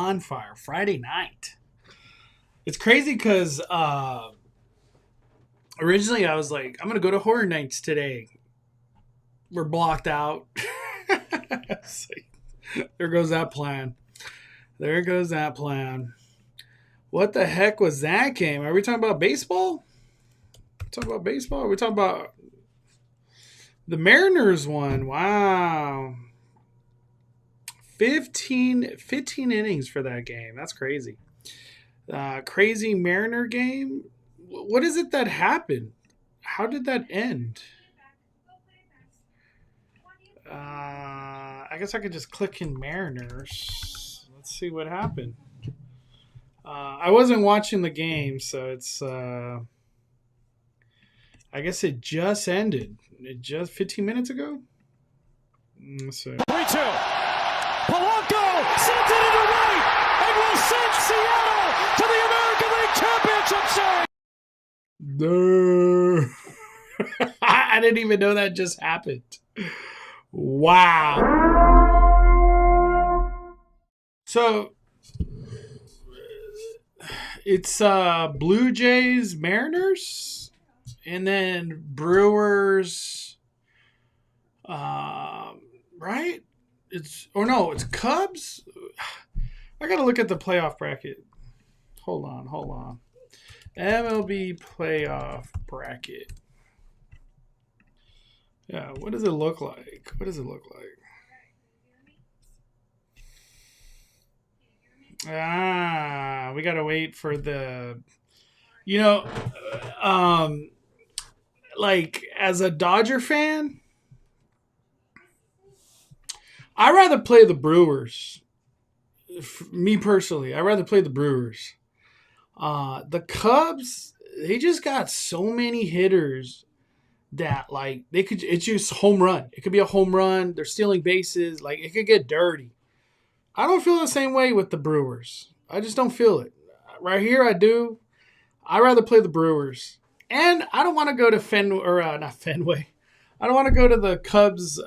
Bonfire Friday night. It's crazy because originally I was like, I'm gonna go to horror nights today. We're blocked out. It's like, there goes that plan. There goes that plan. What the heck was that game? Are we talking about baseball? Talking about baseball? Are we talking about the Mariners one? Wow. 15 innings for that game. That's crazy. Crazy Mariner game. What is it that happened? How did that end? I guess I could just click in Mariners. Let's see what happened. I wasn't watching the game, so it's. I guess it just ended. It just 15 minutes ago. Let's see. 3-2. Polanco sends it into right and will send Seattle to the American League Championship Series. I didn't even know that just happened. Wow. So it's Blue Jays, Mariners, and then Brewers. Right? It's Cubs. I gotta look at the playoff bracket. Hold on. MLB playoff bracket. Yeah, what does it look like? We gotta wait for the, like as a Dodger fan, I rather play the Brewers. Me personally, I rather play the Brewers. The Cubs, they just got so many hitters that like it's just home run. It could be a home run. They're stealing bases. Like it could get dirty. I don't feel the same way with the Brewers. I just don't feel it. Right here, I do. I rather play the Brewers, and I don't want to go to not Fenway. I don't want to go to the Cubs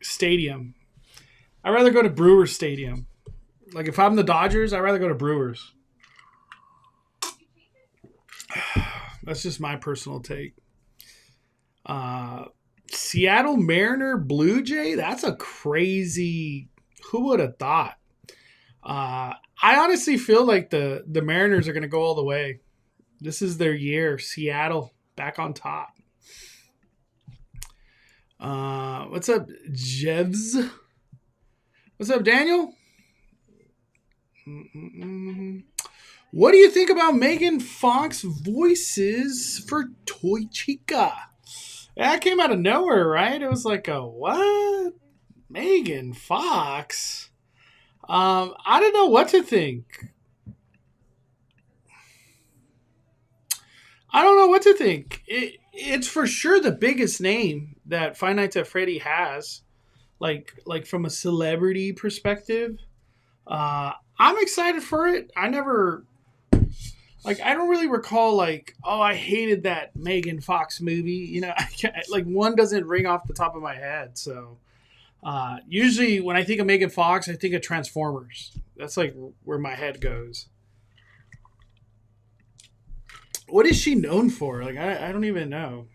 stadium. I'd rather go to Brewers Stadium. Like if I'm the Dodgers, I'd rather go to Brewers. That's just my personal take. Seattle Mariner Blue Jay. That's a crazy. Who would have thought? I honestly feel like the Mariners are going to go all the way. This is their year. Seattle back on top. What's up, Jevs? What's up, Daniel? What do you think about Megan Fox voices for Toy Chica? That came out of nowhere, right? It was like a what? Megan Fox? I don't know what to think. It's for sure the biggest name that Five Nights at Freddy has, like from a celebrity perspective. I'm excited for it. I don't really recall I hated that Megan Fox movie. One doesn't ring off the top of my head. So usually when I think of Megan Fox, I think of Transformers. That's like where my head goes. What is she known for? I don't even know.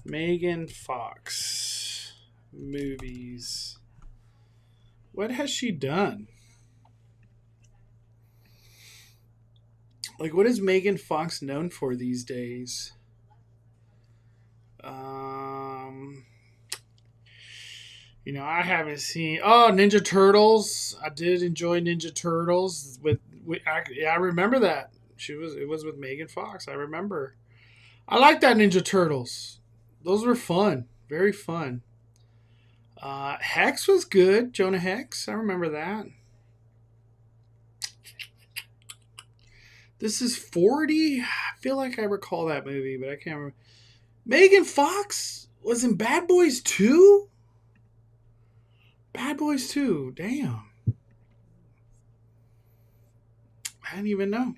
Megan Fox movies. What has she done? What is Megan Fox known for these days? I haven't seen. Oh, Ninja Turtles. I did enjoy Ninja Turtles. I remember that. It was with Megan Fox. I remember. I like that Ninja Turtles. Those were fun. Very fun. Hex was good. Jonah Hex. I remember that. This is 40. I feel like I recall that movie, but I can't remember. Megan Fox was in Bad Boys 2? Bad Boys 2. Damn. I didn't even know.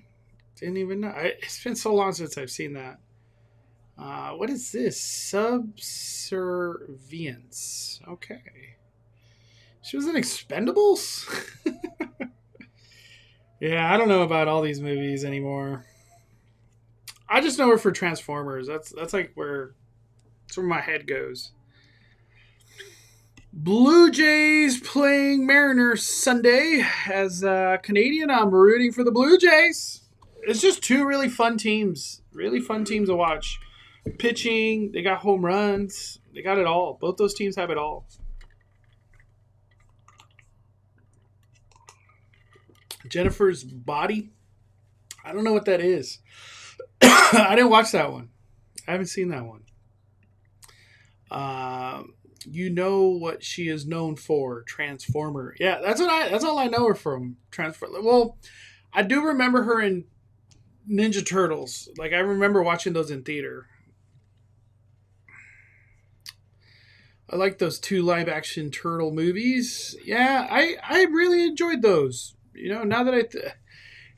It's been so long since I've seen that. What is this? Subservience. Okay. She was in Expendables? Yeah, I don't know about all these movies anymore. I just know her for Transformers. That's like that's where my head goes. Blue Jays playing Mariners Sunday. As a Canadian, I'm rooting for the Blue Jays. It's just two really fun teams. Really fun teams to watch. Pitching, they got home runs. They got it all. Both those teams have it all. Jennifer's Body. I don't know what that is. I didn't watch that one. I haven't seen that one. You know what she is known for, Transformer. Yeah, that's all I know her from. Transformer. Well, I do remember her in Ninja Turtles. Like I remember watching those in theater. I like those two live action turtle movies. Yeah, I really enjoyed those. You know, now that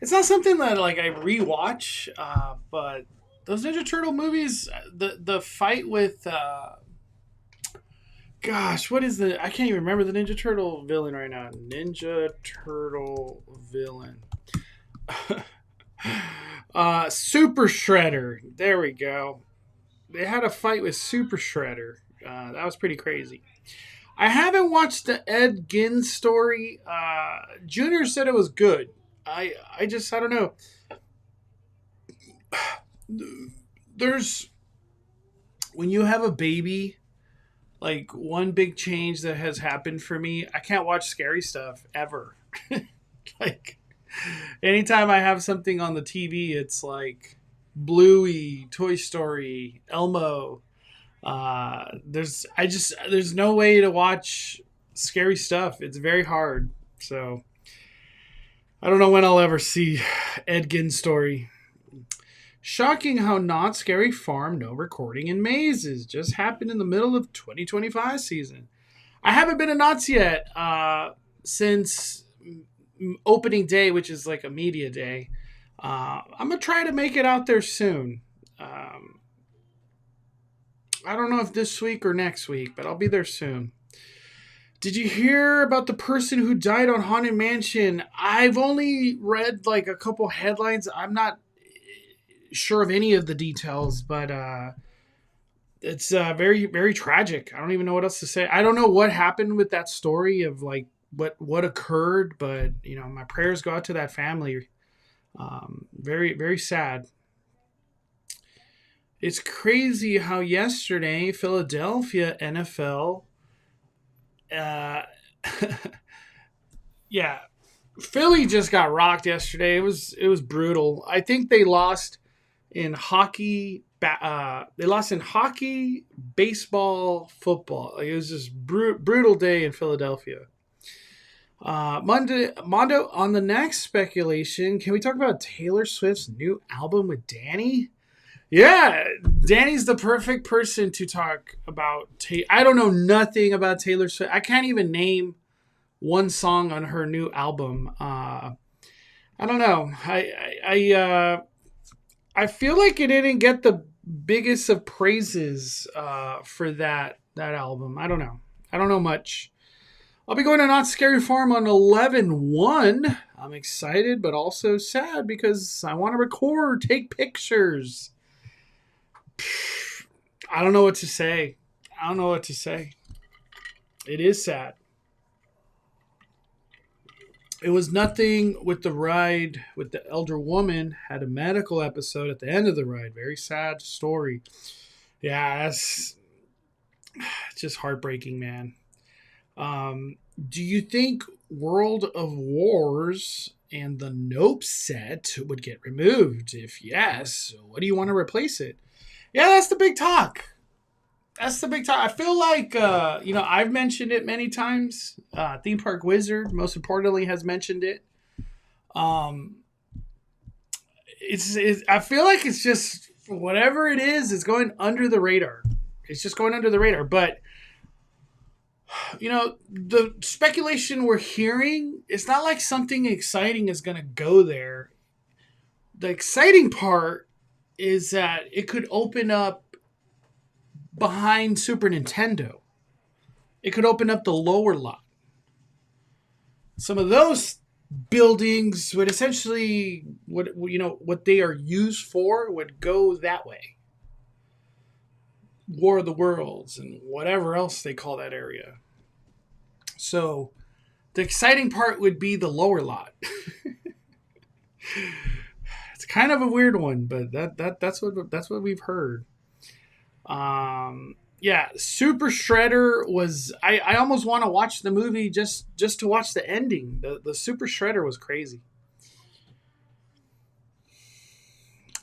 it's not something that like I rewatch, but those Ninja Turtle movies, the fight with gosh, what is I can't even remember the Ninja Turtle villain right now. Ninja Turtle villain. Super Shredder. There we go. They had a fight with Super Shredder. That was pretty crazy. I haven't watched the Ed Gein story. Junior said it was good. I don't know. There's when you have a baby, like one big change that has happened for me, I can't watch scary stuff ever. Like anytime I have something on the TV, it's like Bluey, Toy Story, Elmo. There's no way to watch scary stuff. It's very hard. So I don't know when I'll ever see Ed Gein's story. Shocking how Not Scary Farm no recording in mazes just happened in the middle of 2025 season. I haven't been to Knott's yet since opening day, which is like a media day. I'm gonna try to make it out there soon. I don't know if this week or next week, but I'll be there soon. Did you hear about the person who died on Haunted Mansion? I've only read like a couple headlines. I'm not sure of any of the details, but it's very, very tragic. I don't even know what else to say. I don't know what happened with that story of like what occurred, but you know, my prayers go out to that family. Very, very sad. It's crazy how yesterday Philadelphia NFL, yeah, Philly just got rocked yesterday. It was brutal. I think they lost in hockey. They lost in hockey, baseball, football. Like, it was just brutal day in Philadelphia. Mondo, on the next speculation, can we talk about Taylor Swift's new album with Danny? Yeah, Danny's the perfect person to talk about. I don't know nothing about Taylor Swift. I can't even name one song on her new album. I don't know. I feel like it didn't get the biggest of praises for that album. I don't know. I don't know much. I'll be going to Not Scary Farm on 11/1. I'm excited, but also sad because I want to record, take pictures. I don't know what to say. It is sad. It was nothing with the ride with the elder woman. Had a medical episode at the end of the ride. Very sad story. Yeah, that's just heartbreaking, man. Do you think World of Wars and the Nope set would get removed? If yes, what do you want to replace it? Yeah, that's the big talk. I feel like, I've mentioned it many times. Theme Park Wizard, most importantly, has mentioned it. I feel like it's just, whatever it is going under the radar. It's just going under the radar. But, the speculation we're hearing, it's not like something exciting is going to go there. The exciting part is that it could open up behind Super Nintendo. It could open up the lower lot. some of those buildings would essentially what they are used for would go that way. War of the Worlds and whatever else they call that area. So the exciting part would be the lower lot. It's kind of a weird one, but that's what we've heard. Yeah, Super Shredder was. I almost want to watch the movie just to watch the ending. The Super Shredder was crazy.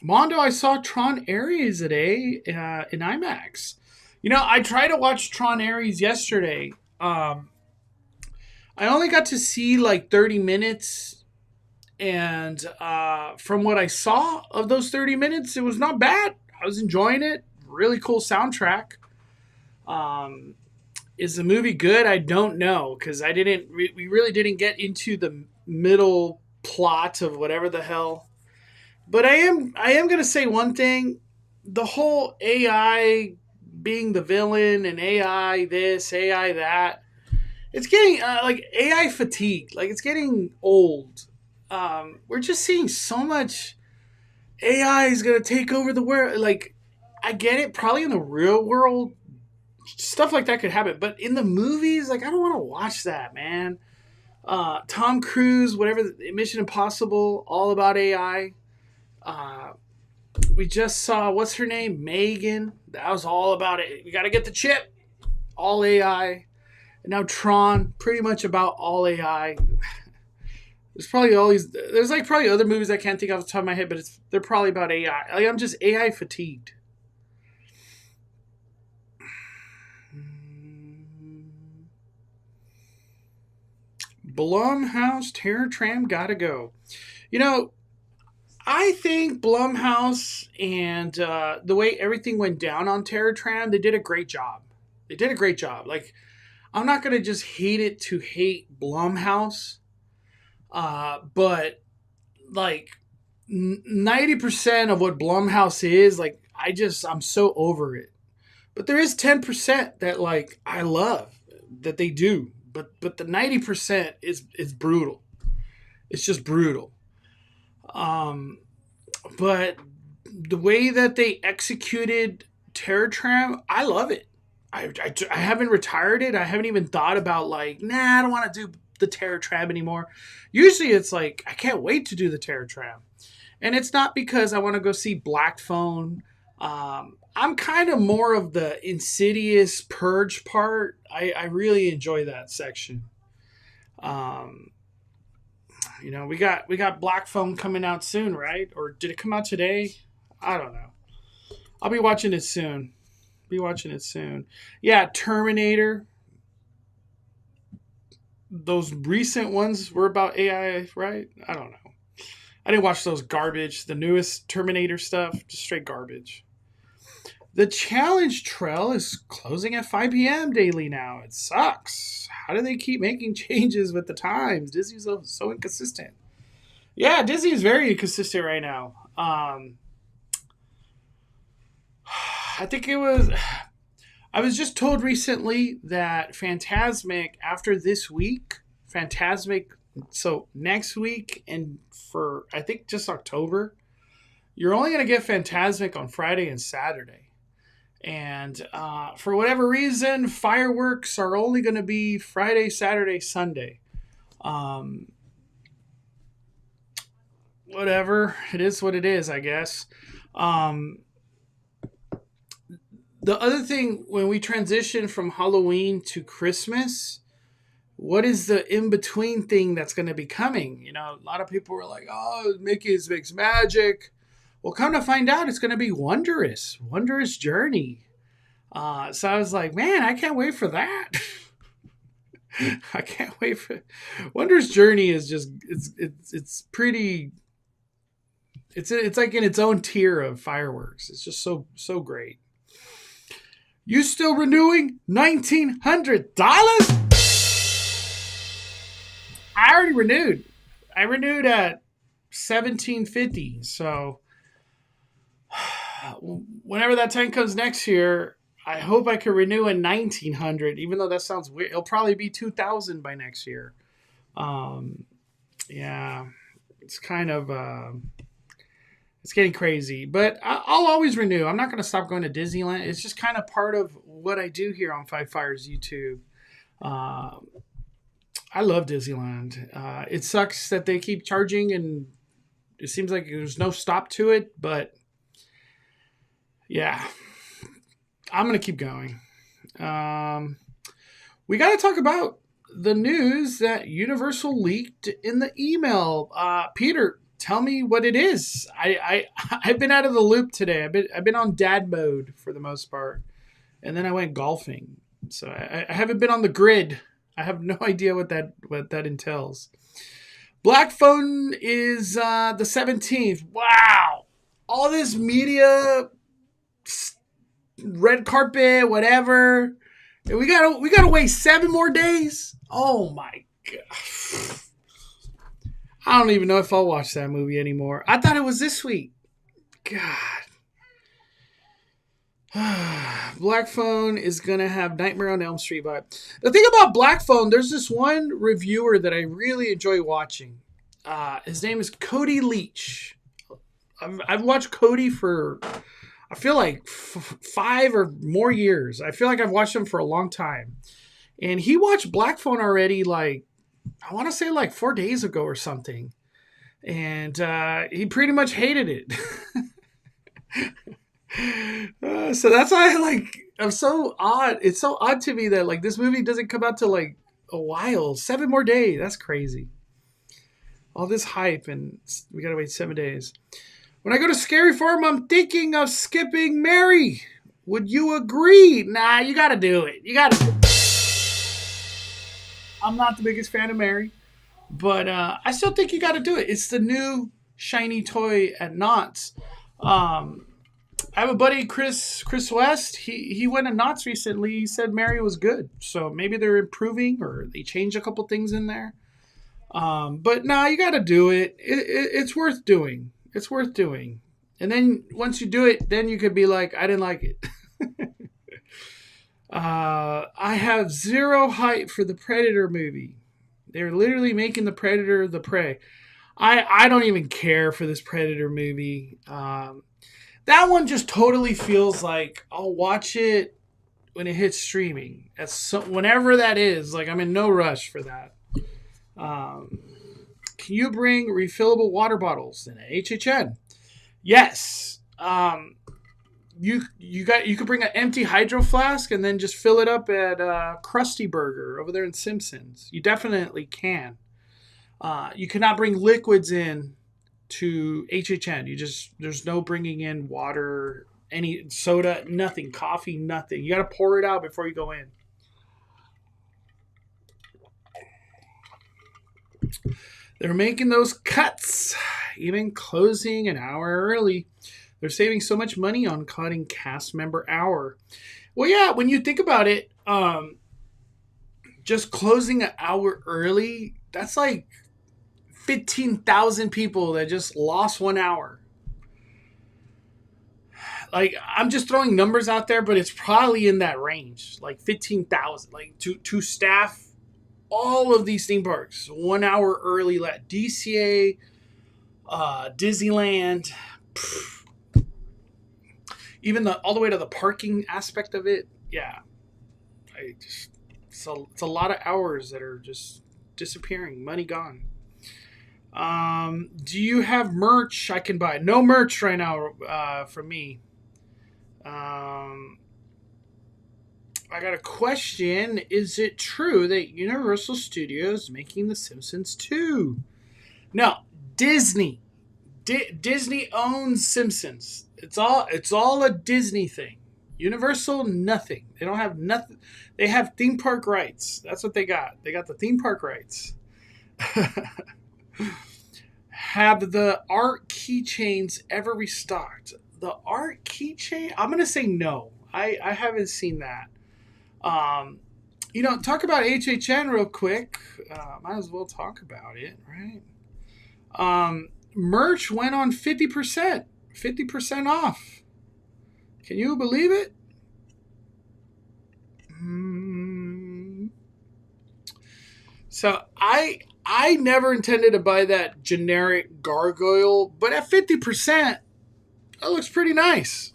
Mondo, I saw Tron Ares today in IMAX. I tried to watch Tron Ares yesterday. I only got to see like 30 minutes. And from what I saw of those 30 minutes, it was not bad. I was enjoying it. Really cool soundtrack. Is the movie good? I don't know, because we really didn't get into the middle plot of whatever the hell. But I am gonna say one thing: the whole AI being the villain and AI this, AI that, it's getting like AI fatigue. Like, it's getting old. We're just seeing so much AI is gonna take over the world. Like, I get it, probably in the real world, stuff like that could happen. But in the movies, like, I don't want to watch that, man. Tom Cruise, whatever, Mission Impossible, all about AI. We just saw, what's her name? Megan. That was all about it. We got to get the chip. All AI. And now Tron, pretty much about all AI. There's probably all these. There's like probably other movies I can't think off the top of my head, but they're probably about AI. Like, I'm just AI fatigued. Blumhouse Terror Tram gotta go. I think Blumhouse and the way everything went down on Terror Tram, they did a great job. They did a great job. Like, I'm not gonna just hate it to hate Blumhouse, but like 90% of what Blumhouse is, like, I'm so over it. But there is 10% that, like, I love that they do. But the 90% is brutal. It's just brutal. But the way that they executed Terror Tram, I love it. I haven't retired it. I haven't even thought about, like, I don't want to do the Terror Tram anymore. Usually it's like, I can't wait to do the Terror Tram. And it's not because I want to go see Black Phone. I'm kind of more of the Insidious Purge part. I really enjoy that section. We got Black Phone coming out soon, right? Or did it come out today? I don't know. I'll be watching it soon. Yeah, Terminator. Those recent ones were about AI, right? I don't know. I didn't watch those garbage. The newest Terminator stuff, just straight garbage. The challenge trail is closing at 5 p.m. daily now. It sucks. How do they keep making changes with the times? Disney's so inconsistent. Yeah, Disney is very inconsistent right now. I think it was... I was just told recently that Fantasmic, after this week, so next week and for, I think, just October, you're only going to get Fantasmic on Friday and Saturday. And for whatever reason, fireworks are only going to be Friday, Saturday, Sunday. Whatever. It is what it is, I guess. The other thing, when we transition from Halloween to Christmas, what is the in-between thing that's going to be coming? A lot of people were like, oh, Mickey's Makes Magic. Well, come to find out, it's going to be Wondrous Journey. So I was like, man, I can't wait for that. I can't wait for Wondrous Journey. Is just it's pretty. It's like in its own tier of fireworks. It's just so great. You still renewing $1,900? I already renewed. I renewed at $1,750. So whenever that time comes next year, I hope I can renew at $1,900. Even though that sounds weird, it'll probably be $2,000 by next year. Um, yeah, it's kind of it's getting crazy, but I'll always renew. I'm not going to stop going to Disneyland. It's just kind of part of what I do here on Five Fires YouTube. Uh, I love Disneyland. It sucks that they keep charging, and it seems like there's no stop to it. But yeah, I'm going to keep going. We got to talk about the news that Universal leaked in the email. Peter, tell me what it is. I've been out of the loop today. I've been on dad mode for the most part, and then I went golfing, so I haven't been on the grid. I have no idea what that entails. Black Phone is the 17th. Wow, all this media, red carpet, whatever. And we gotta wait 7 more days. Oh my god! I don't even know if I'll watch that movie anymore. I thought it was this week. God. Black Phone is gonna have Nightmare on Elm Street vibe. The thing about Black Phone, there's this one reviewer that I really enjoy watching. His name is Cody Leach. I've watched Cody for, I feel like 5 or more years. I feel like I've watched him for a long time. And he watched Black Phone already, like, I want to say like 4 days ago or something. And he pretty much hated it. So that's why I'm so odd. It's so odd to me that like this movie doesn't come out till like a while. 7 more days. That's crazy. All this hype and we got to wait 7 days. When I go to Scary Farm, I'm thinking of skipping Mary. Would you agree? Nah, you got to do it. You got to. I'm not the biggest fan of Mary, but I still think you got to do it. It's the new shiny toy at Knott's. I have a buddy, Chris West. He went to Knott's recently. He said Mary was good, so maybe they're improving or they changed a couple things in there. But no, you got to do it. It's worth doing. It's worth doing. And then once you do it, then you could be like, I didn't like it. I have zero hype for the Predator movie. They're literally making the Predator the prey. I don't even care for this Predator movie. That one just totally feels like I'll watch it when it hits streaming. Whenever that is, like I'm in no rush for that. Can you bring refillable water bottles in HHN? Yes. You could bring an empty hydro flask and then just fill it up at Krusty Burger over there in Simpsons. You definitely can. You cannot bring liquids in to HHN. There's no bringing in water, any soda, nothing, coffee, nothing. You got to pour it out before you go in. They're making those cuts, even closing an hour early. They're saving so much money on cutting cast member hour. Well, yeah, when you think about it, just closing an hour early, that's like 15,000 people that just lost 1 hour. Like, I'm just throwing numbers out there, but it's probably in that range, like 15,000. Like, to staff all of these theme parks 1 hour early. DCA, Disneyland, even all the way to the parking aspect of it. Yeah, it's a lot of hours that are just disappearing, money gone. Do you have merch I can buy? No merch right now from me. I got a question. Is it true that Universal Studios is making The Simpsons 2? No, Disney. Disney owns Simpsons. It's all a Disney thing. Universal, nothing. They don't have nothing. They have theme park rights. That's what they got. They got the theme park rights. Have the art keychains ever restocked? The art keychain? I'm going to say no. I haven't seen that. Talk about HHN real quick. Might as well talk about it, right? Merch went on 50%. 50% off. Can you believe it? So I never intended to buy that generic gargoyle, but at 50%, that looks pretty nice.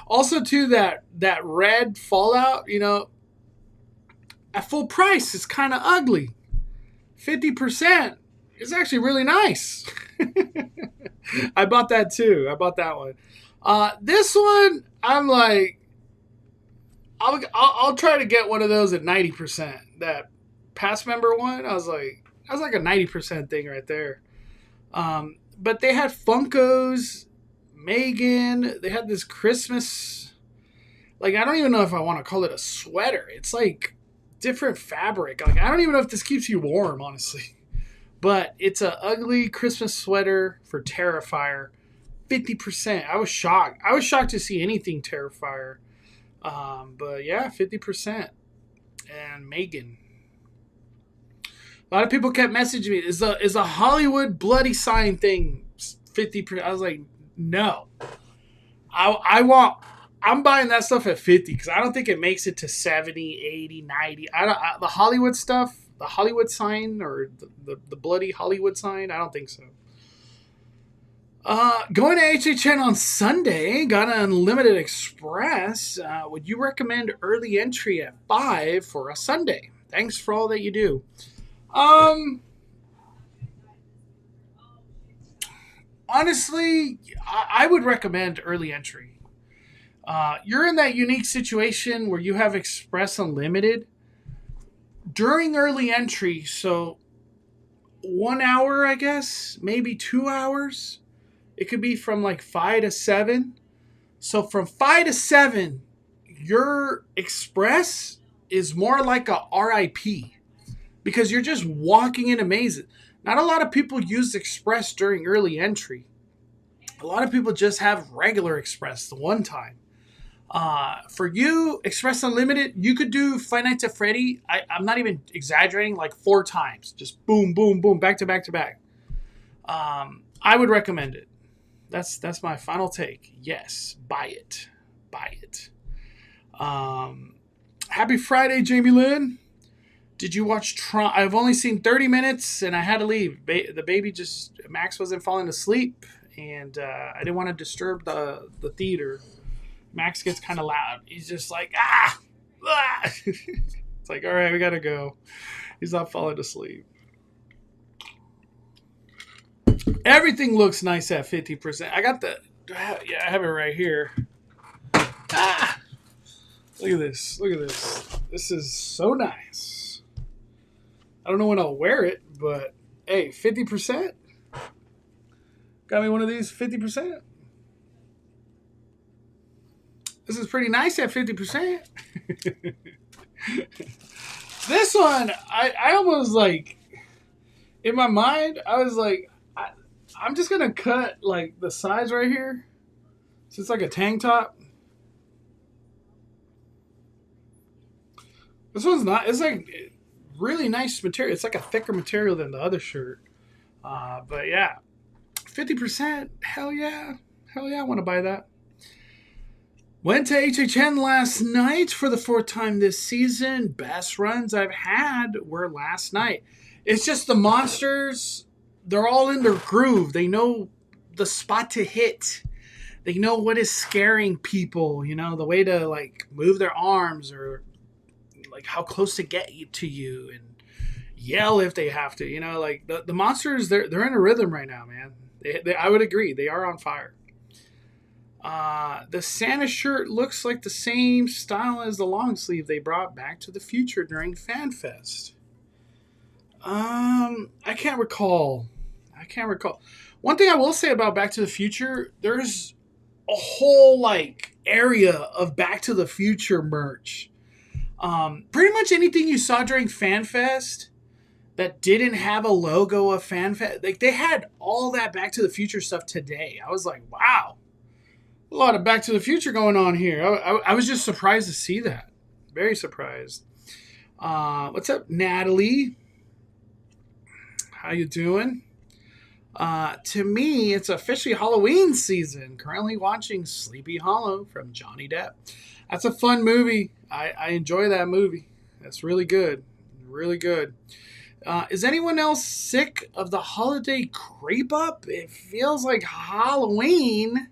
Also, too, that red Fallout, at full price, it's kind of ugly. 50% is actually really nice. I bought that too. I bought that one. This one, I'm like, I'll try to get one of those at 90%. That past member one, I was like a 90% thing right there. But they had Funkos, Megan. They had this Christmas, like, I don't even know if I want to call it a sweater. It's like different fabric. Like, I don't even know if this keeps you warm, honestly. But it's a ugly Christmas sweater for Terrifier. 50%. I was shocked. I was shocked to see anything Terrifier. But yeah, 50%. And Megan. A lot of people kept messaging me. Is a Hollywood bloody sign thing 50%? I was like, no. I'm buying that stuff at 50 because I don't think it makes it to 70, 80, 90. The Hollywood stuff, the Hollywood sign or the bloody Hollywood sign, I don't think so. Going to HHN on Sunday, got an Unlimited Express. Would you recommend early entry at 5 for a Sunday? Thanks for all that you do. Honestly, I would recommend early entry. You're in that unique situation where you have Express Unlimited during early entry. So 1 hour, I guess, maybe 2 hours. It could be from like 5 to 7. So from 5 to 7, your Express is more like a RIP because you're just walking in amazing. Not a lot of people use Express during early entry. A lot of people just have regular Express the one time. For you, Express Unlimited, you could do Five Nights at Freddy. I'm not even exaggerating, like 4 times. Just boom, boom, boom, back to back to back. I would recommend it. That's my final take. Yes, buy it. Buy it. Happy Friday, Jamie Lynn. Did you watch Tron? I've only seen 30 minutes and I had to leave. The baby Max wasn't falling asleep and I didn't want to disturb the theater. Max gets kind of loud. He's just like, ah! It's like, all right, we got to go. He's not falling asleep. Everything looks nice at 50%. I have it right here. Ah! Look at this. Look at this. This is so nice. I don't know when I'll wear it, but hey, 50%? Got me one of these 50%? This is pretty nice at 50%. This one, I almost like, in my mind, I was like, I'm just going to cut like the sides right here. So it's like a tank top. This one's not, it's like really nice material. It's like a thicker material than the other shirt. But yeah, 50%. Hell yeah. Hell yeah, I want to buy that. Went to HHN last night for the 4th time this season. Best runs I've had were last night. It's just the monsters, they're all in their groove. They know the spot to hit. They know what is scaring people, the way to like move their arms or like how close to get to you and yell if they have to. Like the monsters, they're in a rhythm right now, man. I would agree. They are on fire. The Santa shirt looks like the same style as the long sleeve they brought Back to the Future during FanFest. I can't recall. One thing I will say about Back to the Future, there's a whole like area of Back to the Future merch. Pretty much anything you saw during FanFest that didn't have a logo of FanFest, like they had all that Back to the Future stuff today. I was like, wow. A lot of Back to the Future going on here. I was just surprised to see that. Very surprised. What's up, Natalie? How you doing? To me, it's officially Halloween season. Currently watching Sleepy Hollow from Johnny Depp. That's a fun movie. I enjoy that movie. That's really good. really good. Is anyone else sick of the holiday creep up? It feels like Halloween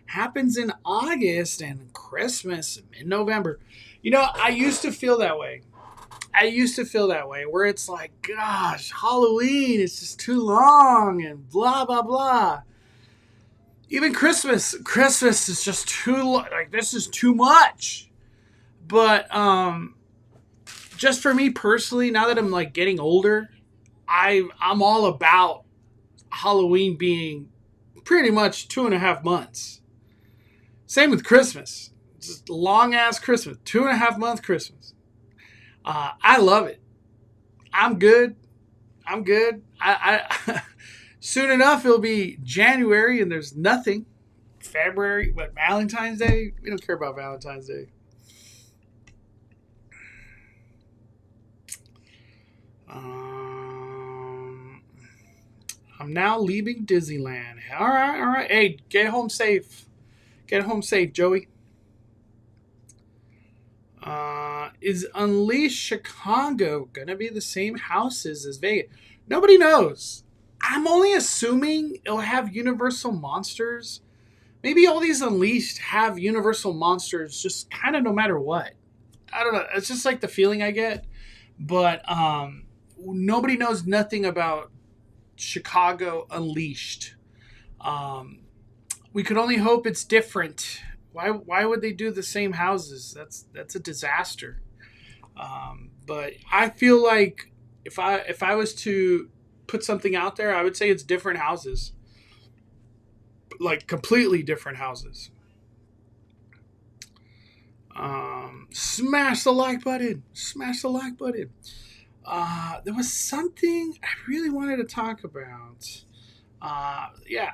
happens in August and Christmas in November. I used to feel that way. Where it's like, gosh, Halloween is just too long and blah, blah, blah. Even Christmas is just like, this is too much. But just for me personally, now that I'm like getting older, I'm all about Halloween being pretty much 2.5 months. Same with Christmas. Just long ass Christmas, 2.5 month Christmas. I love it. I'm good. I soon enough it'll be January and there's nothing. February, but Valentine's Day? We don't care about Valentine's Day. I'm now leaving Disneyland. All right. Hey, get home safe. Joey. Is Unleashed Chicago gonna be the same houses as Vegas? Nobody knows. I'm only assuming it'll have Universal Monsters. Maybe all these Unleashed have Universal Monsters just kind of no matter what. I don't know. It's just like the feeling I get. But nobody knows nothing about Chicago Unleashed. We could only hope it's different. Why would they do the same houses? That's a disaster. But I feel like if I was to put something out there, I would say it's different houses. Like completely different houses. Smash the like button. There was something I really wanted to talk about.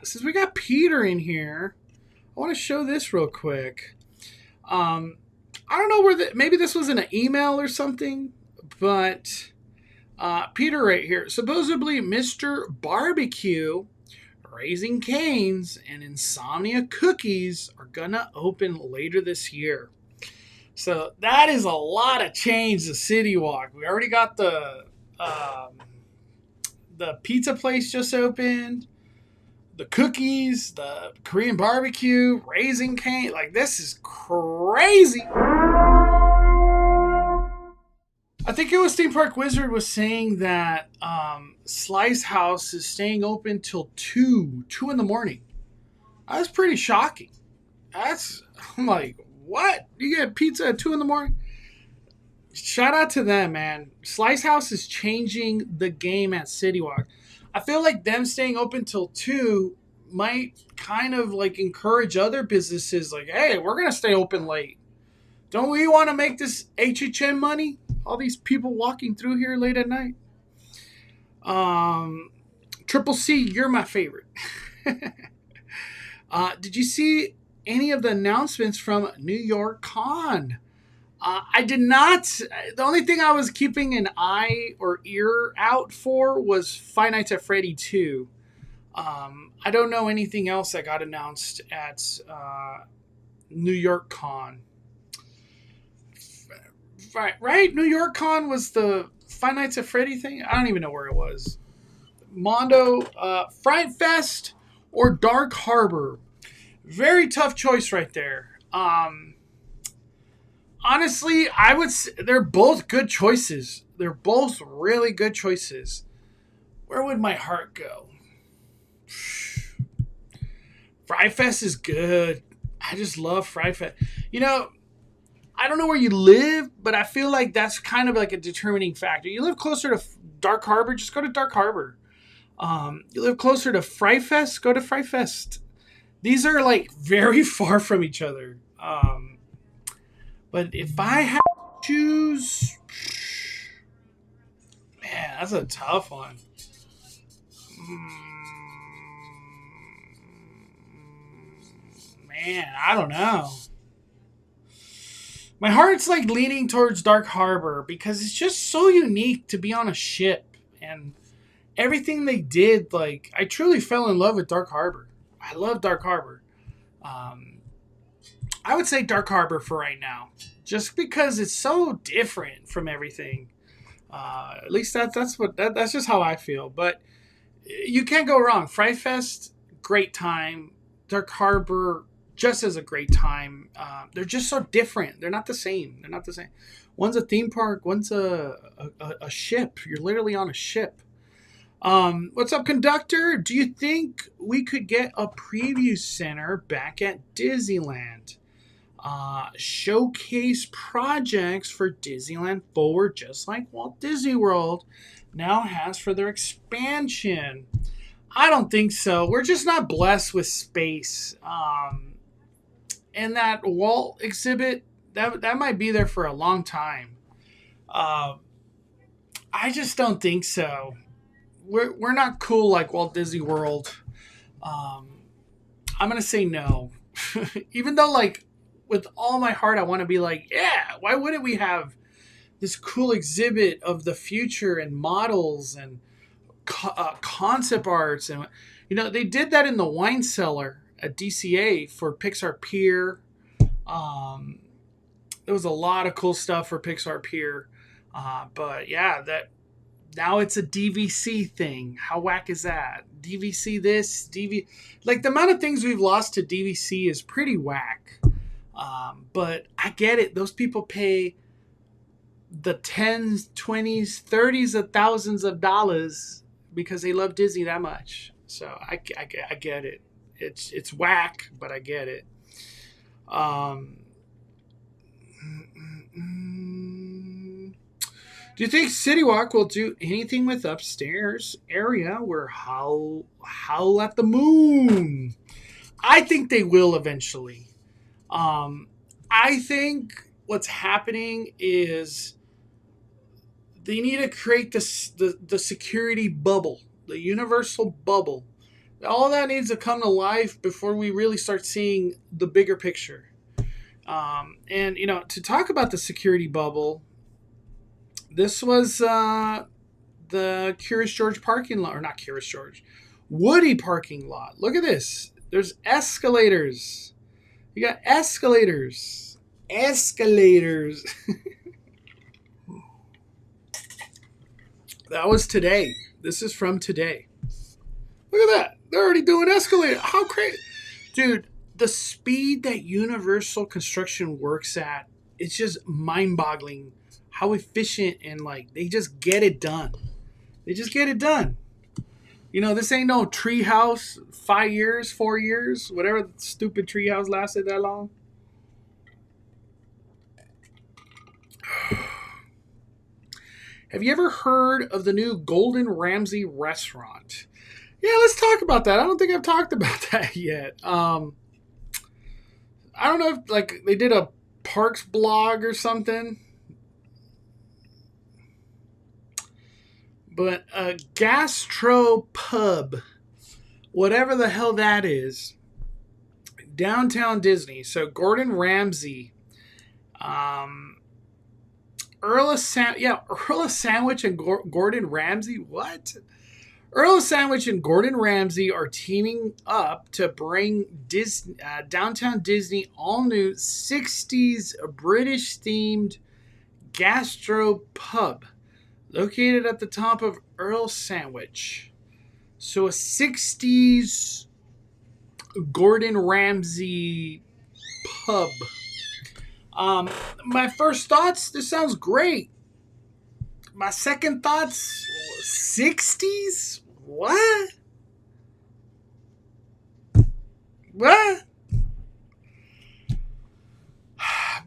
Since we got Peter in here, I want to show this real quick. I don't know maybe this was in an email or something, but Peter right here. Supposedly Mr. Barbecue, Raising Cane's, and Insomnia Cookies are gonna open later this year. So that is a lot of change to Citywalk. We already got the pizza place just opened, the cookies, the Korean barbecue, Raising Cane. Like, this is crazy. I think it was Theme Park Wizard was saying that Slice House is staying open till 2 in the morning. That's pretty shocking. I'm like, what? You get pizza at 2 in the morning? Shout out to them, man. Slice House is changing the game at Citywalk. I feel like them staying open till 2 might kind of like encourage other businesses like, hey, we're going to stay open late. Don't we want to make this HHN money? All these people walking through here late at night. Triple C, you're my favorite. Did you see any of the announcements from New York Con? I did not. The only thing I was keeping an eye or ear out for was Five Nights at Freddy 2. I don't know anything else that got announced at New York Con. Right? New York Con was the Five Nights at Freddy thing? I don't even know where it was. Mondo, Fright Fest or Dark Harbor? Very tough choice right there. Honestly, I would say they're both good choices. They're both really good choices. Where would my heart go? Fright Fest is good. I just love Fright Fest. I don't know where you live, but I feel like that's kind of like a determining factor. You live closer to Dark Harbor, just go to Dark Harbor. You live closer to Fright Fest, go to Fright Fest. These are like very far from each other. But if I had to choose, man, that's a tough one. Man, I don't know. My heart's like leaning towards Dark Harbor because it's just so unique to be on a ship and everything they did. Like, I truly fell in love with Dark Harbor. I love Dark Harbor. I would say Dark Harbor for right now, just because it's so different from everything. At least that's just how I feel. But you can't go wrong. Fright Fest, great time. Dark Harbor, just as a great time. They're just so different. They're not the same. They're not the same. One's a theme park. One's a ship. You're literally on a ship. What's up, conductor? Do you think we could get a preview center back at Disneyland? Showcase projects for Disneyland Forward, just like Walt Disney World now has for their expansion. I don't think so. We're just not blessed with space. And that Walt exhibit, that might be there for a long time. I just don't think so. We're not cool like Walt Disney World. I'm gonna say no, even though like with all my heart I want to be like, yeah. Why wouldn't we have this cool exhibit of the future and models and concept arts? And they did that in the wine cellar at DCA for Pixar Pier. There was a lot of cool stuff for Pixar Pier, but yeah, that. Now it's a DVC thing. How whack is that? DVC this, like the amount of things we've lost to DVC is pretty whack. But I get it. Those people pay the 10s, 20s, 30s of thousands of dollars because they love Disney that much. So I get it. It's whack, but I get it. Do you think Citywalk will do anything with upstairs area where howl at the moon? I think they will eventually. I think what's happening is they need to create the security bubble, the universal bubble. All that needs to come to life before we really start seeing the bigger picture. And to talk about the security bubble, this was the Curious George parking lot, or not Curious George, Woody parking lot. Look at this. There's escalators. You got escalators. Escalators. That was today. This is from today. Look at that. They're already doing escalators. How crazy. Dude, the speed that Universal Construction works at, it's just mind-boggling. How efficient and like they just get it done. They just get it done. This ain't no tree house. 5 years, 4 years, whatever the stupid tree house lasted that long. Have you ever heard of the new Gordon Ramsay restaurant? Yeah, let's talk about that. I don't think I've talked about that yet. I don't know if like they did a Parks blog or something. But a gastro pub, whatever the hell that is, downtown Disney. So Gordon Ramsay, Earl of Sandwich and Gordon Ramsay. What? Earl of Sandwich and Gordon Ramsay are teaming up to bring downtown Disney all new 60s British themed gastro pub. Located at the top of Earl Sandwich. So a 60s Gordon Ramsay pub. My first thoughts, this sounds great. My second thoughts, 60s? What? What?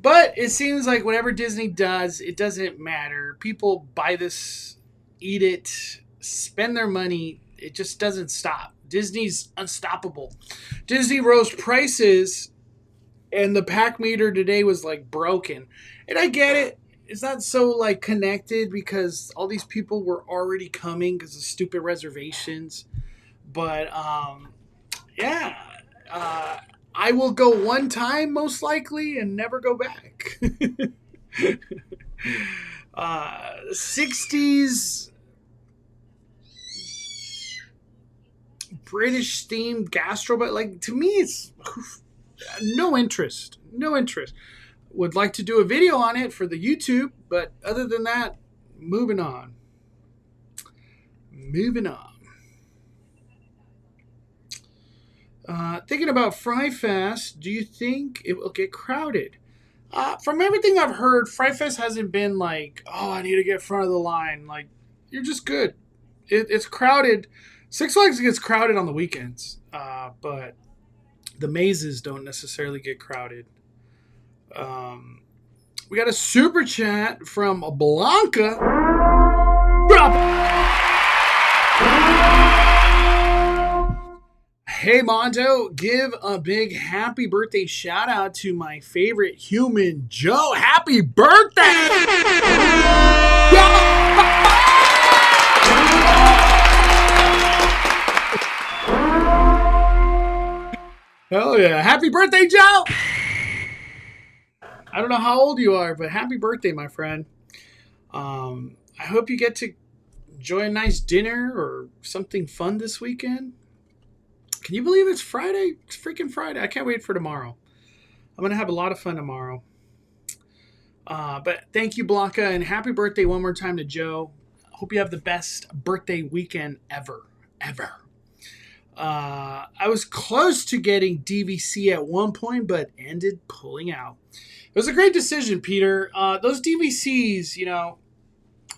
But it seems like whatever Disney does, it doesn't matter. People buy this, eat it, spend their money. It just doesn't stop. Disney's unstoppable. Disney rose prices, and the pack meter today was like broken. And I get it. It's not so like connected because all these people were already coming because of stupid reservations. But yeah. I will go one time, most likely, and never go back. 60s British themed gastro, but like to me, it's no interest. No interest. Would like to do a video on it for the YouTube, but other than that, moving on. Moving on. Thinking about Fry Fest, do you think it will get crowded? From everything I've heard, Fry Fest hasn't been like, oh, I need to get front of the line. Like, you're just good. It's crowded. Six Flags gets crowded on the weekends, but the mazes don't necessarily get crowded. We got a super chat from Blanca. Hey Mondo, give a big happy birthday shout out to my favorite human, Joe. Happy birthday! Hell yeah. Happy birthday, Joe! I don't know how old you are, but happy birthday, my friend. I hope you get to enjoy a nice dinner or something fun this weekend. Can you believe it's Friday? It's freaking Friday. I can't wait for tomorrow. I'm going to have a lot of fun tomorrow. But thank you, Blanca, and happy birthday one more time to Joe. Hope you have the best birthday weekend ever. I was close to getting DVC at one point, but ended pulling out. It was a great decision, Peter. Those DVCs, you know,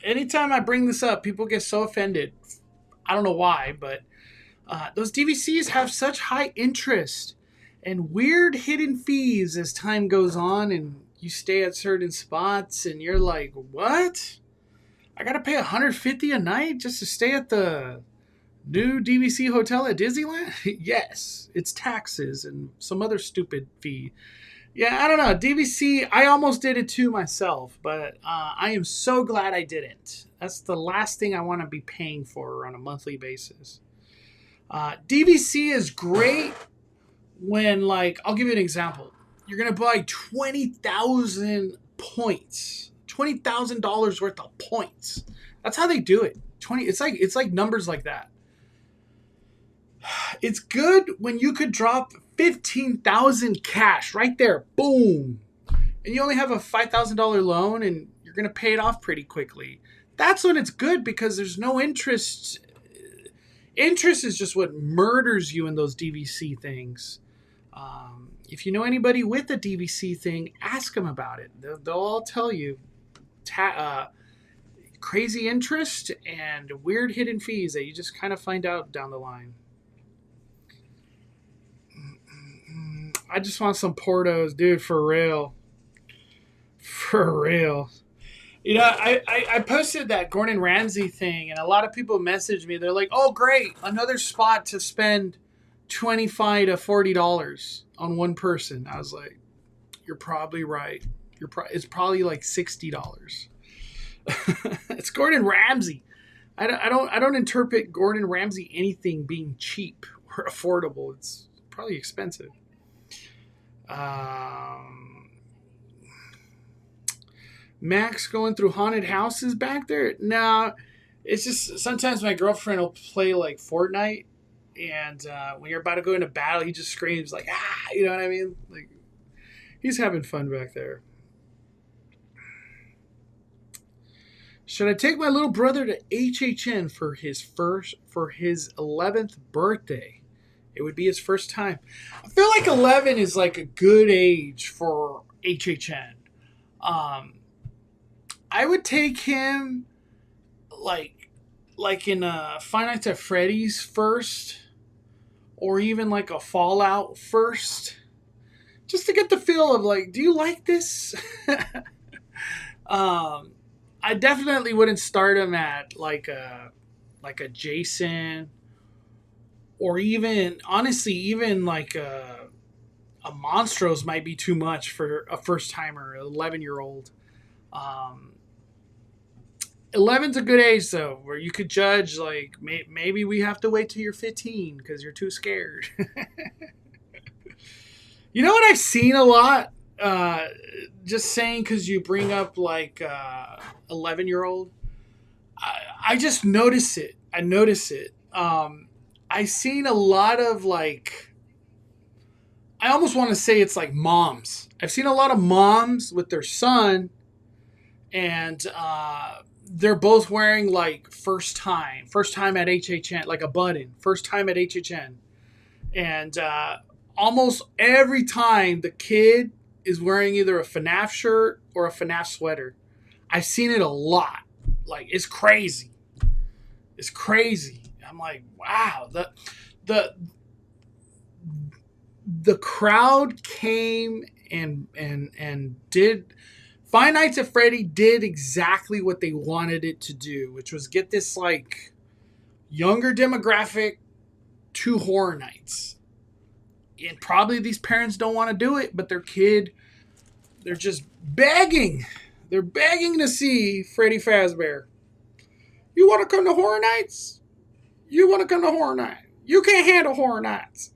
anytime I bring this up, people get so offended. I don't know why, but those DVCs have such high interest and weird hidden fees as time goes on and you stay at certain spots and you're like, what? I got to pay $150 a night just to stay at the new DVC hotel at Disneyland? Yes, it's taxes and some other stupid fee. Yeah, I don't know. DVC, I almost did it too myself, but I am so glad I didn't. That's the last thing I want to be paying for on a monthly basis. DVC is great when, like, I'll give you an example. You're going to buy 20,000 points. $20,000 worth of points. That's how they do it. It's like numbers like that. It's good when you could drop 15,000 cash right there. Boom. And you only have a $5,000 loan and you're going to pay it off pretty quickly. That's when it's good because there's no interest. Interest is just what murders you in those DVC things. If you know anybody with a DVC thing, ask them about it. They'll all tell you crazy interest and weird hidden fees that you just kind of find out down the line. I just want some Portos, dude, for real. For real. You know, I posted that Gordon Ramsay thing, and a lot of people messaged me. They're like, oh, great, another spot to spend $25 to $40 on one person. I was like, you're probably right. It's probably like $60. It's Gordon Ramsay. I don't interpret Gordon Ramsay anything being cheap or affordable. It's probably expensive. Max going through haunted houses back there? No, it's just sometimes my girlfriend will play like Fortnite, and when you're about to go into battle, he just screams like, ah, you know what I mean? Like, he's having fun back there. Should I take my little brother to HHN for his 11th birthday? It would be his first time. I feel like 11 is like a good age for HHN. I would take him like in a Five Nights at Freddy's first, or even like a Fallout first, just to get the feel of like, do you like this? I definitely wouldn't start him at like a Jason, or even honestly, even like a Monstros might be too much for a first timer, 11-year-old. 11's a good age though, where you could judge like maybe we have to wait till you're 15 because you're too scared. You know what I've seen a lot? Just saying because you bring up like 11-year-old. I just notice it. I notice it. I've seen a lot of like, I almost want to say it's like moms. I've seen a lot of moms with their son, and they're both wearing like first time at HHN, like a button, first time at HHN. And almost every time the kid is wearing either a FNAF shirt or a FNAF sweater. I've seen it a lot. Like, it's crazy. It's crazy. I'm like, wow. The crowd came and did. Five Nights at Freddy did exactly what they wanted it to do, which was get this like younger demographic to Horror Nights. And probably these parents don't want to do it, but their kid, they're just begging. They're begging to see Freddy Fazbear. You want to come to Horror Nights? You want to come to Horror Nights? You can't handle Horror Nights.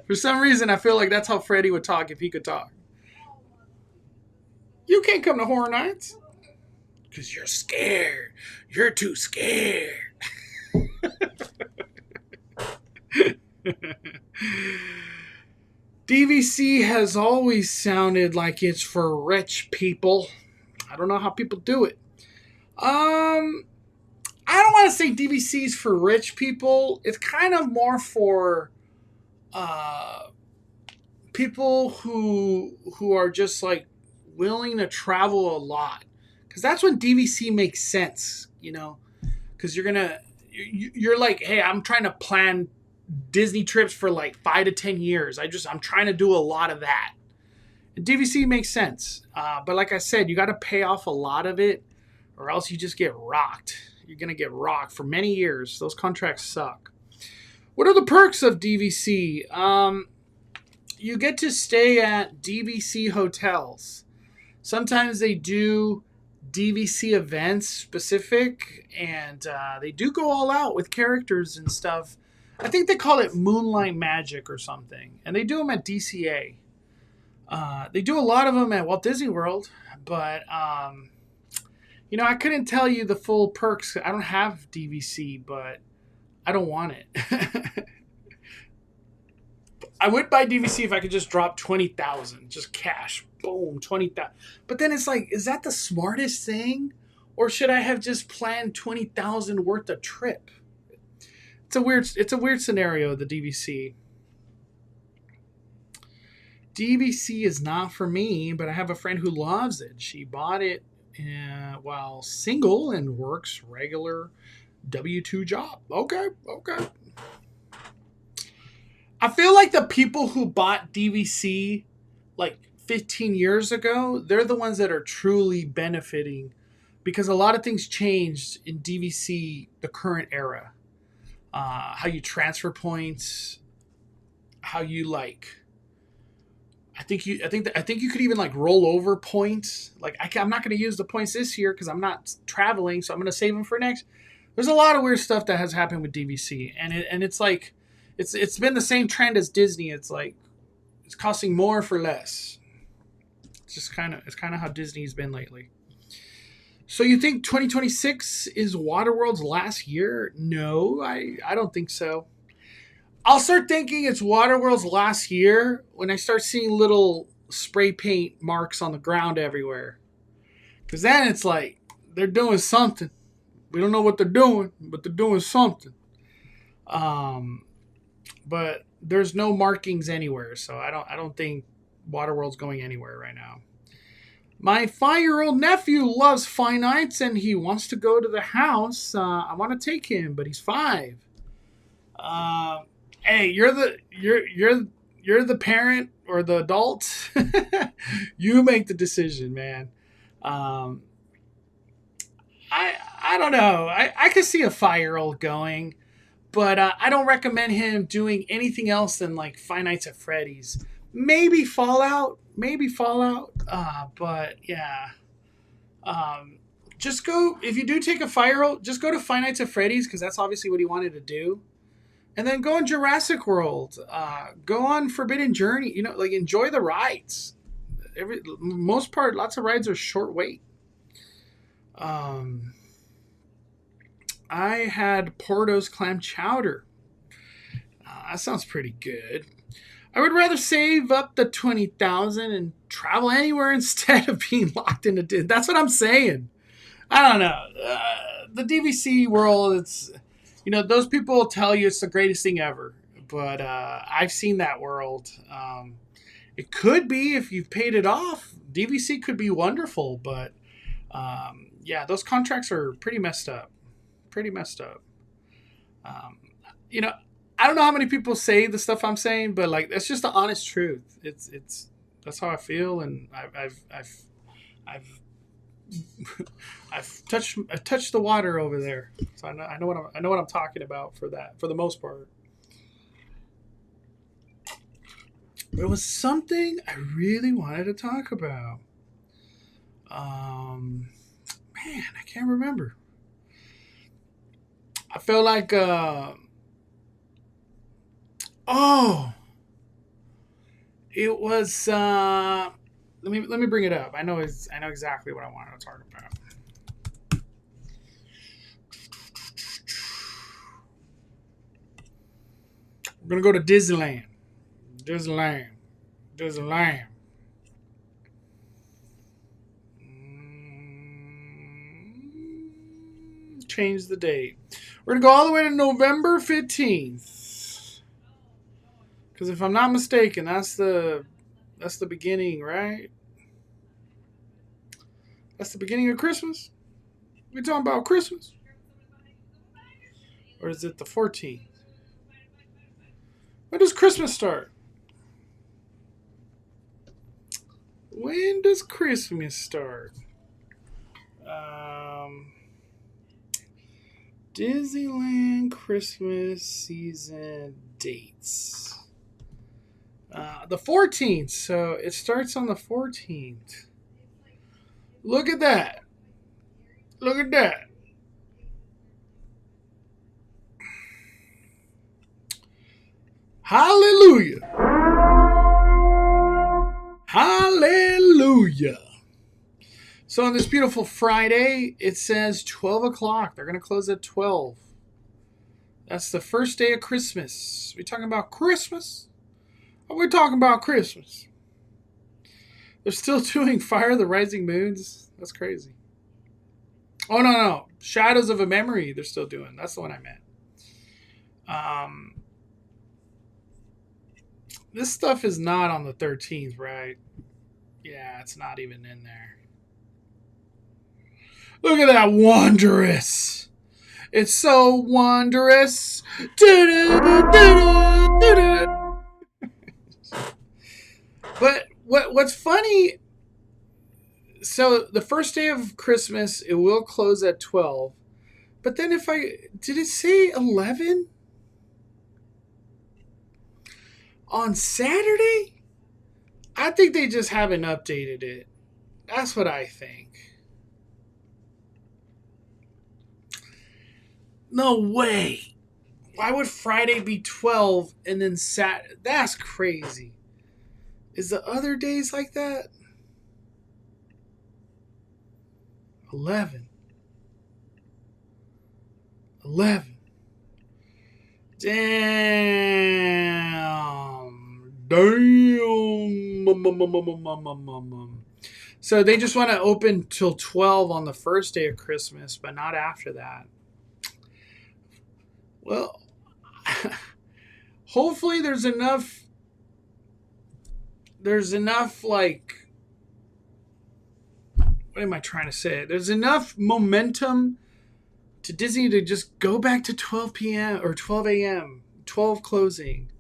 For some reason, I feel like that's how Freddy would talk if he could talk. You can't come to Horror Nights because you're scared. You're too scared. DVC has always sounded like it's for rich people. I don't know how people do it. I don't want to say DVC is for rich people. It's kind of more for people who are just like willing to travel a lot, because that's when DVC makes sense, you know, because you're like, hey, I'm trying to plan Disney trips for like 5 to 10 years. I'm trying to do a lot of that. And DVC makes sense. But like I said, you got to pay off a lot of it or else you just get rocked. You're going to get rocked for many years. Those contracts suck. What are the perks of DVC? You get to stay at DVC hotels. Sometimes they do DVC events specific, and they do go all out with characters and stuff. I think they call it Moonlight Magic or something, and they do them at DCA. They do a lot of them at Walt Disney World, but you know, I couldn't tell you the full perks. I don't have DVC, but I don't want it. I would buy DVC if I could just drop 20,000, just cash, boom, 20,000. But then it's like, is that the smartest thing, or should I have just planned 20,000 worth of trip? It's a weird scenario, the DVC. DVC is not for me, but I have a friend who loves it. She bought it while single and works regular W-2 job. Okay. I feel like the people who bought DVC like 15 years ago, they're the ones that are truly benefiting, because a lot of things changed in DVC, the current era. How you transfer points, how you like. I think you could even like roll over points. Like I'm not going to use the points this year because I'm not traveling, so I'm going to save them for next. There's a lot of weird stuff that has happened with DVC, and it's like it's been the same trend as Disney. It's like it's costing more for less. It's kind of how Disney's been lately. So you think 2026 is Waterworld's last year? No, I don't think so. I'll start thinking it's Waterworld's last year when I start seeing little spray paint marks on the ground everywhere. Because then it's like they're doing something. We don't know what they're doing, but they're doing something. But there's no markings anywhere, so I don't think Waterworld's going anywhere right now. My 5-year-old nephew loves Five Nights and he wants to go to the house. I want to take him, but he's 5. Hey, you're the parent or the adult. You make the decision, man. I don't know. I could see a 5-year-old going, but I don't recommend him doing anything else than like Five Nights at Freddy's. Maybe Fallout. But yeah. Just go, if you do take a 5-year-old, just go to Five Nights at Freddy's, because that's obviously what he wanted to do. And then go on Jurassic World. Go on Forbidden Journey. You know, like enjoy the rides. Most part, lots of rides are short wait. I had Porto's clam chowder. That sounds pretty good. I would rather save up the 20,000 and travel anywhere instead of being locked into Disney. That's what I'm saying. I don't know. The DVC world, it's, those people will tell you it's the greatest thing ever. But I've seen that world. It could be if you've paid it off. DVC could be wonderful, but yeah, those contracts are pretty messed up. Pretty messed up. Um, you know, I don't know how many people say the stuff I'm saying, but like that's just the honest truth. It's that's how I feel, and I've I've touched the water over there, so I know what I'm talking about for that, for the most part. There was something I really wanted to talk about. Um, Man, I can't remember. I feel like oh, it was let me bring it up. I know exactly what I wanted to talk about. We're gonna go to Disneyland. Disneyland. Disneyland. Change the date. We're gonna go all the way to November 15th. Because if I'm not mistaken, that's the beginning, right? That's the beginning of Christmas. We talking about Christmas, or is it the 14th? When does Christmas start? When does Christmas start? Um, Disneyland Christmas season dates. The 14th. So it starts on the 14th. Look at that. Look at that. Hallelujah. Hallelujah. So on this beautiful Friday, it says 12 o'clock. They're going to close at 12. That's the first day of Christmas. We talking about Christmas? Are we talking about Christmas? They're still doing Fire the Rising Moons? That's crazy. Oh, no, no. Shadows of a Memory, they're still doing. That's the one I meant. This stuff is not on the 13th, right? Yeah, it's not even in there. Look at that, wondrous. It's so wondrous. But what's funny, so the first day of Christmas, it will close at 12. But then did it say 11? On Saturday? I think they just haven't updated it. That's what I think. No way. Why would Friday be 12 and then Saturday? That's crazy. Is the other days like that? 11. 11. Damn. Damn. So they just want to open till 12 on the first day of Christmas, but not after that. Well, hopefully there's enough like, what am I trying to say? There's enough momentum to Disney to just go back to 12 p.m. or 12 a.m., 12 closing.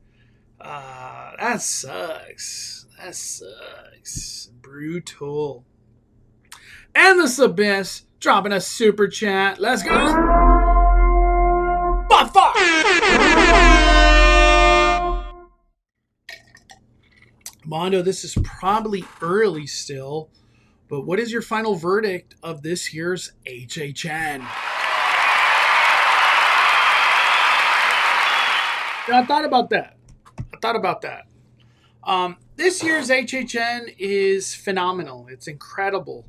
That sucks. That sucks. Brutal. And the Abyss dropping a super chat. Let's go. Bonfire! Mondo, this is probably early still, but what is your final verdict of this year's HHN? Yeah, I thought about that. This year's HHN is phenomenal. It's incredible.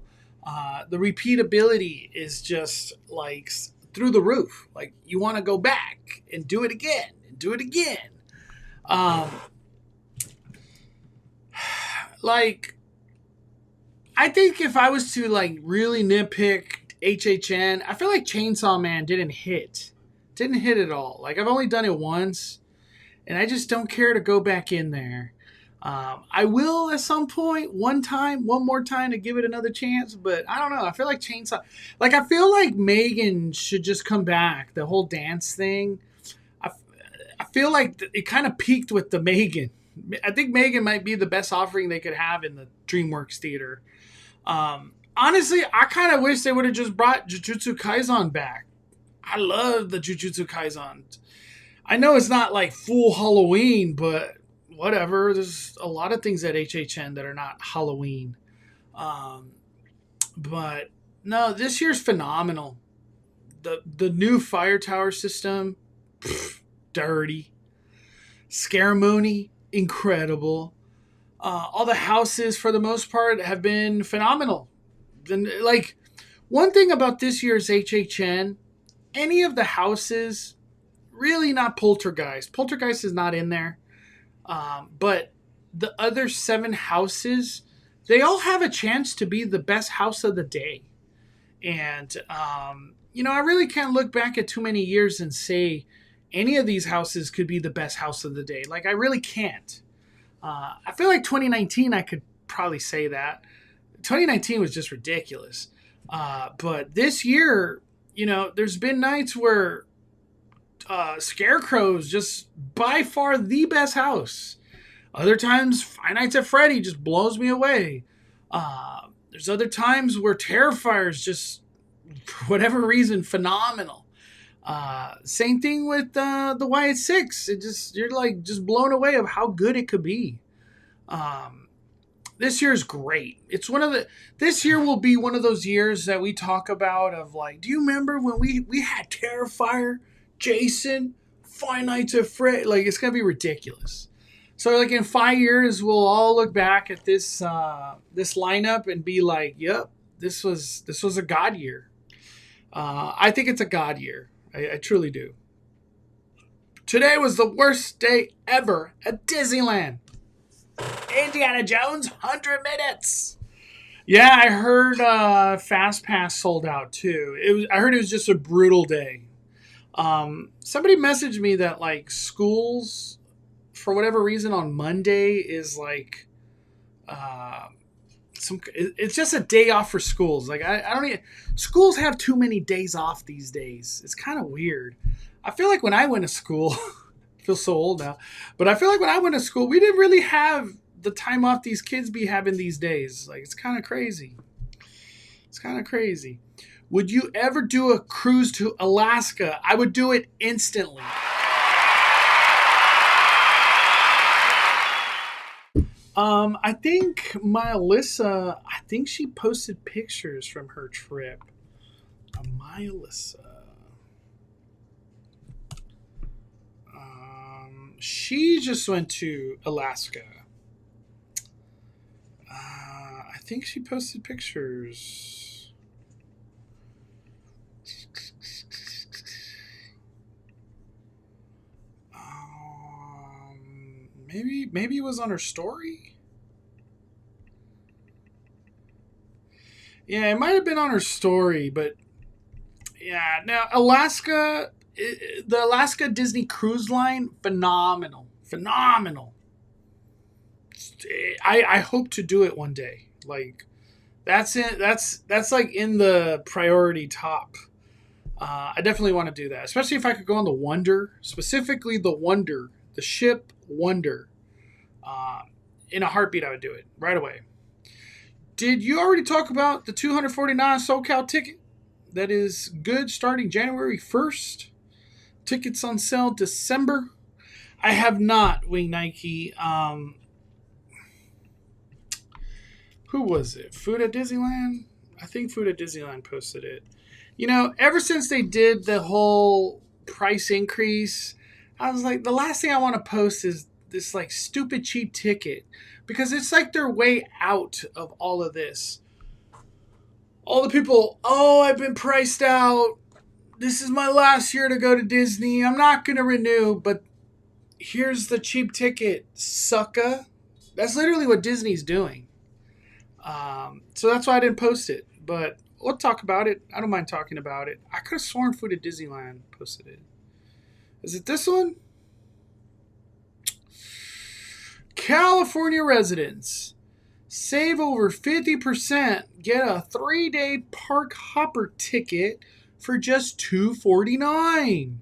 The repeatability is just like through the roof. Like you want to go back and do it again and do it again. Like I think if I was to like really nitpick HHN. I feel like Chainsaw Man didn't hit at all. Like, I've only done it once, and I just don't care to go back in there. I will at some point, one more time to give it another chance, but I don't know. I feel like Chainsaw, like, I feel like Megan should just come back. The whole dance thing. I feel like it kind of peaked with the Megan. I think Megan might be the best offering they could have in the DreamWorks theater. Honestly, I kind of wish they would have just brought Jujutsu Kaisen back. I love the Jujutsu Kaisen. I know it's not like full Halloween, but whatever. There's a lot of things at HHN that are not Halloween. But no, this year's phenomenal. The new fire tower system, dirty. Scaramouche, incredible. All the houses, for the most part, have been phenomenal. And, like, one thing about this year's HHN, any of the houses, really not Poltergeist. Poltergeist is not in there. But the other 7 houses, they all have a chance to be the best house of the day. And, I really can't look back at too many years and say any of these houses could be the best house of the day. Like, I really can't. I feel like 2019, I could probably say that. 2019 was just ridiculous. But this year, there's been nights where Scarecrow's just by far the best house. Other times, Five Nights at Freddy just blows me away. There's other times where Terrifier's just, for whatever reason, phenomenal. Same thing with the Wyatt Six. You're like just blown away of how good it could be. This year's great. This year will be one of those years that we talk about of like, do you remember when we had Terrifier, Jason, Five Nights at Freddy? Like, it's gonna be ridiculous. So like in 5 years, we'll all look back at this lineup and be like, yep, this was a God year. I think it's a God year. I truly do. Today was the worst day ever at Disneyland. Indiana Jones, 100 minutes. Yeah, I heard Fast Pass sold out too. I heard it was just a brutal day. Somebody messaged me that like schools, for whatever reason, on Monday is like it's just a day off for schools. Like I don't even, schools have too many days off these days. It's kind of weird. I feel like when I went to school, I feel so old now, but I feel like when I went to school, we didn't really have the time off these kids be having these days. Like, it's kind of crazy. It's kind of crazy. Would you ever do a cruise to Alaska? I would do it instantly. I think my Alyssa, she posted pictures from her trip. My Alyssa. She just went to Alaska. I think she posted pictures. Maybe it was on her story. Yeah, it might have been on her story, but yeah. Now, Alaska, the Alaska Disney Cruise Line, phenomenal. I hope to do it one day. Like, that's it. That's like in the priority top. I definitely want to do that, especially if I could go on the Wonder, specifically the Wonder, the ship Wonder. In a heartbeat, I would do it right away. Did you already talk about the $249 SoCal ticket? That is good starting January 1st. Tickets on sale December. I have not, Wing Nike. Who was it? Food at Disneyland? I think Food at Disneyland posted it. Ever since they did the whole price increase, I was like, the last thing I want to post is this like stupid cheap ticket, because it's like their way out of all of this. All the people, I've been priced out. This is my last year to go to Disney. I'm not going to renew, but here's the cheap ticket, sucker. That's literally what Disney's doing. So that's why I didn't post it. But we'll talk about it. I don't mind talking about it. I could have sworn Food at Disneyland posted it. Is it this one? California residents save over 50%, get a 3-day park hopper ticket for just $249.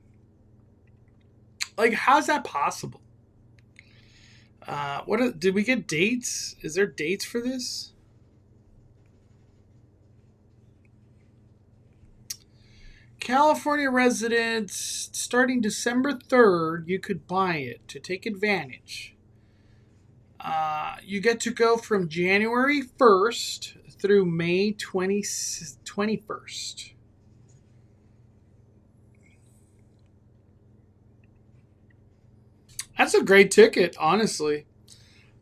Like, how's that possible? Did we get dates? Is there dates for this? California residents, starting December 3rd, you could buy it to take advantage. You get to go from January 1st through May 21st. That's a great ticket, honestly.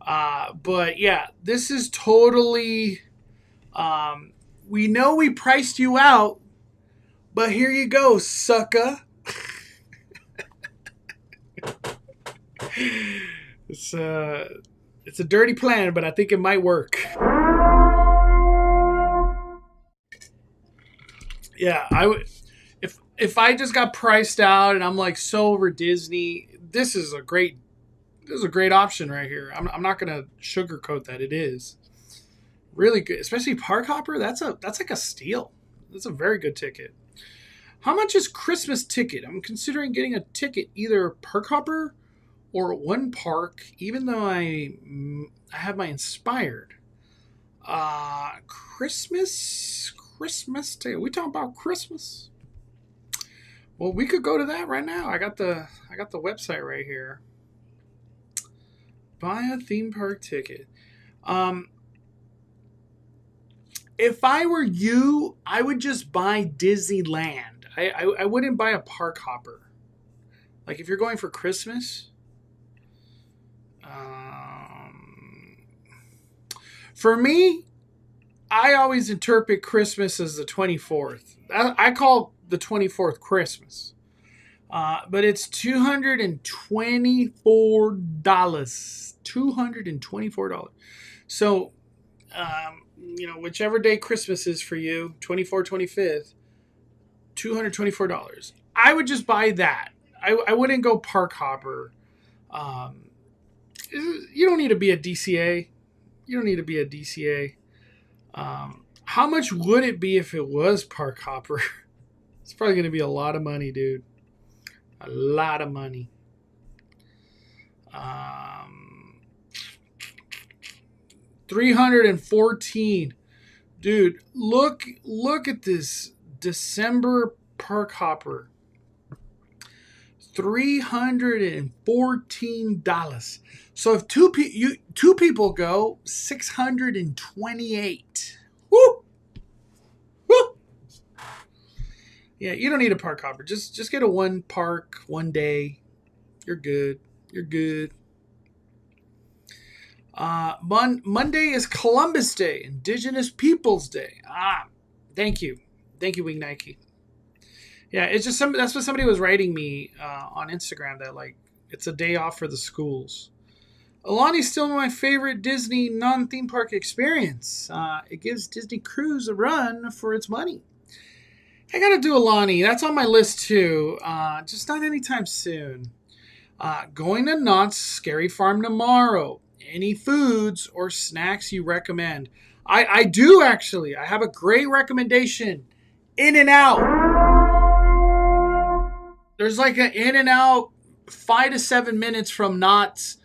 But yeah, this is totally. We know we priced you out, but here you go, sucker. It's a dirty plan, but I think it might work. Yeah, I would. If I just got priced out and I'm like so over Disney, this is a great option right here. I'm not gonna sugarcoat that. It is really good, especially Park Hopper. That's like a steal. That's a very good ticket. How much is Christmas ticket? I'm considering getting a ticket, either Park Hopper or one park, even though I have my Inspired. Christmas ticket. We talking about Christmas? Well, we could go to that right now. I got the website right here. Buy a theme park ticket. If I were you, I would just buy Disneyland. I wouldn't buy a park hopper. Like if you're going for Christmas. For me, I always interpret Christmas as the 24th. I call the 24th Christmas. But it's $224. $224. So, whichever day Christmas is for you, 24th, 25th, $224. I would just buy that. I wouldn't go park hopper. You don't need to be a DCA. How much would it be if it was park hopper? It's probably going to be a lot of money, dude. A lot of money. $314. Dude, look at this December park hopper. $314. So if two people go, $628. Woo! Woo! Yeah, you don't need a park hopper. Just get a one park, one day. You're good. Monday is Columbus Day, Indigenous Peoples Day. Thank you, Wing Nike. Yeah, it's just that's what somebody was writing me on Instagram, that like it's a day off for the schools. Alani's still my favorite Disney non-theme park experience. It gives Disney Cruise a run for its money. I gotta do Alani. That's on my list too. Just not anytime soon. Going to Knott's Scary Farm tomorrow. Any foods or snacks you recommend? I do actually. I have a great recommendation. In-N-Out. There's like an In-N-Out 5 to 7 minutes from Knott's.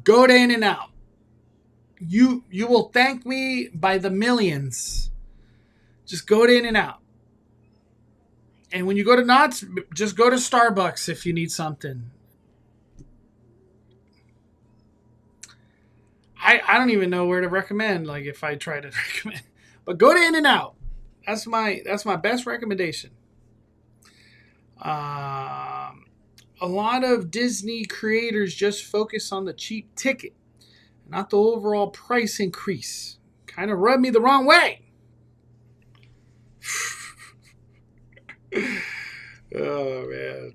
Go to In-N-Out. You will thank me by the millions. Just go to In-N-Out. And when you go to Knott's, just go to Starbucks if you need something. I don't even know where to recommend, like if I try to recommend. But go to In-N-Out. That's my best recommendation. A lot of Disney creators just focus on the cheap ticket, not the overall price increase. Kind of rubbed me the wrong way. Oh, man.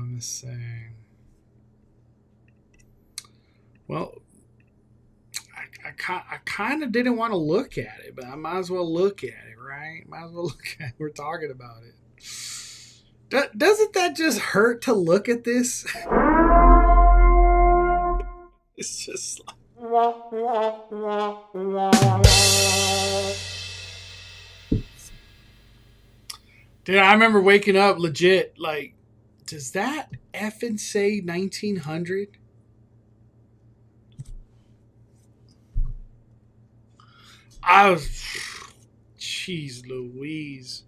Let me see. I kind of didn't want to look at it, but I might as well look at it, right? Might as well look at it. We're talking about it. Doesn't that just hurt to look at this? It's just like, dude, I remember waking up legit like, does that effing say 1900? I was, jeez Louise.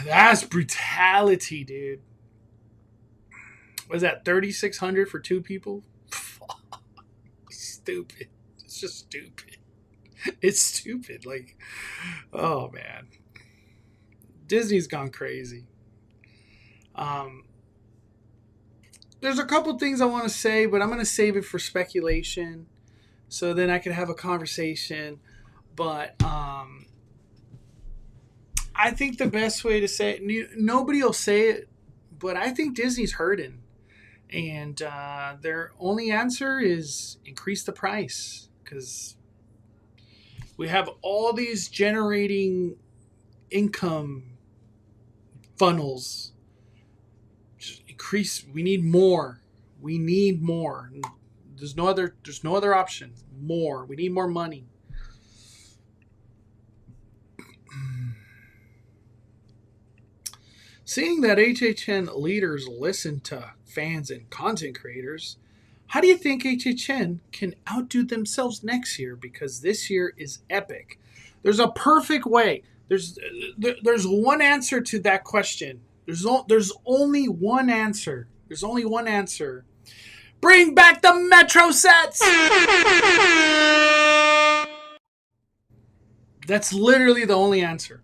That's brutality, dude. Was that 3,600 for two people? Stupid. It's just stupid. It's stupid. Like, oh man, Disney's gone crazy. Um, there's a couple things I want to say, but I'm going to save it for speculation, so then I can have a conversation. But I think the best way to say it, nobody will say it, but I think Disney's hurting. And their only answer is increase the price, because we have all these generating income funnels. Just increase. We need more. We need more. There's no other option. More. We need more money. Seeing that HHN leaders listen to fans and content creators, how do you think HHN can outdo themselves next year? Because this year is epic. There's a perfect way. There's one answer to that question. There's only one answer. There's only one answer. Bring back the Metro sets! That's literally the only answer.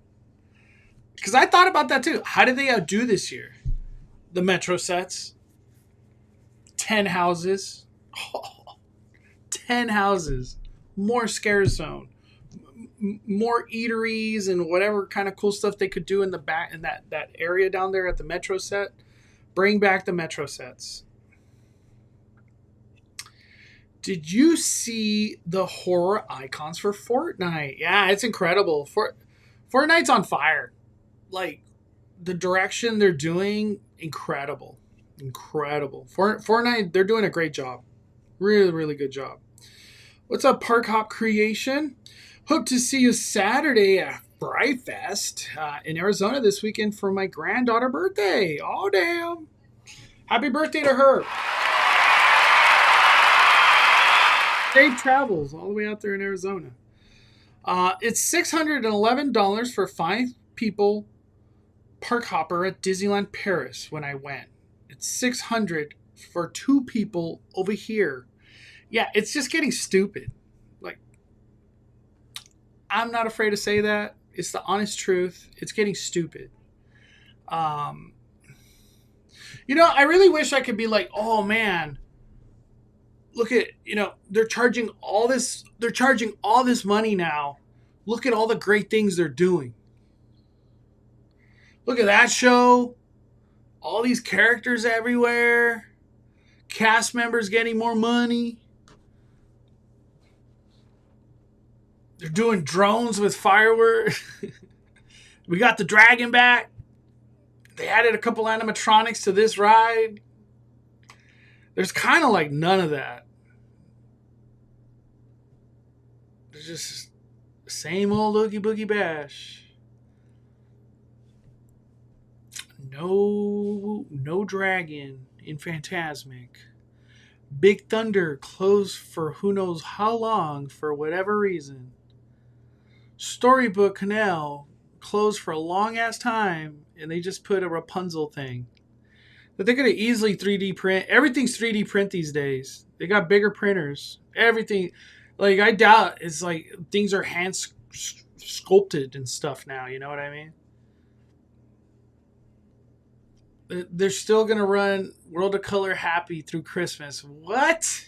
Because I thought about that too. How did they outdo this year? The Metro sets. 10 houses. Oh, 10 houses. More scare zone. More eateries and whatever kind of cool stuff they could do in the back in that area down there at the Metro set. Bring back the Metro sets. Did you see the horror icons for Fortnite? Yeah, it's incredible. Fortnite's on fire. Like, the direction they're doing, incredible. Fortnite, they're doing a great job. Really, really good job. What's up, Park Hop Creation? Hope to see you Saturday at Fright Fest in Arizona this weekend for my granddaughter's birthday. Oh, damn. Happy birthday to her. Safe travels all the way out there in Arizona. It's $611 for 5 people park hopper at Disneyland Paris when I went. It's $600 for 2 people over here. Yeah, it's just getting stupid. Like, I'm not afraid to say that. It's the honest truth. It's getting stupid. I really wish I could be like, oh man, look at, they're charging all this money now. Look at all the great things they're doing. Look at that show. All these characters everywhere. Cast members getting more money. They're doing drones with fireworks. We got the dragon back. They added a couple animatronics to this ride. There's kind of like none of that. There's just same old Oogie Boogie Bash. No dragon in Fantasmic. Big Thunder closed for who knows how long for whatever reason. Storybook Canal closed for a long ass time, and they just put a Rapunzel thing that they could have easily 3D print. Everything's 3D print these days. They got bigger printers. Everything, like, I doubt it's like things are hand sculpted and stuff now. You know what I mean? They're still gonna run World of Color Happy through Christmas. What?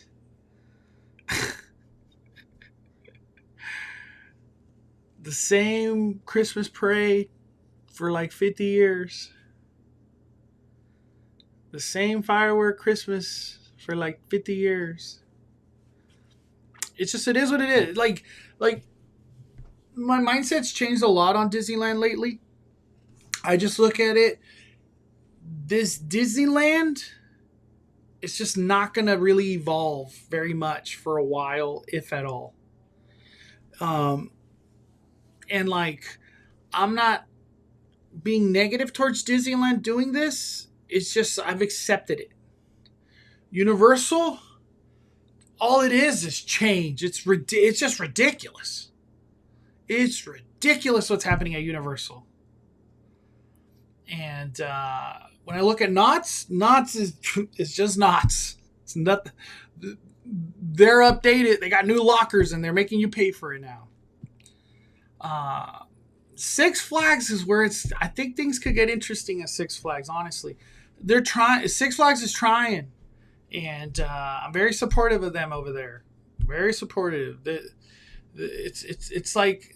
The same Christmas parade for like 50 years. The same firework Christmas for like 50 years. It's just, it is what it is. Like my mindset's changed a lot on Disneyland lately. I just look at it. This Disneyland, it's just not going to really evolve very much for a while, if at all. Um, and like, I'm not being negative towards Disneyland doing this. It's just I've accepted it. Universal, all it is change. It's just ridiculous. It's ridiculous what's happening at Universal. And when I look at Knott's is just Knott's. It's not. They're updated. They got new lockers and they're making you pay for it now. Six Flags is where it's. I think things could get interesting at Six Flags. Honestly, they're trying. Six Flags is trying, and I'm very supportive of them over there. Very supportive. It's like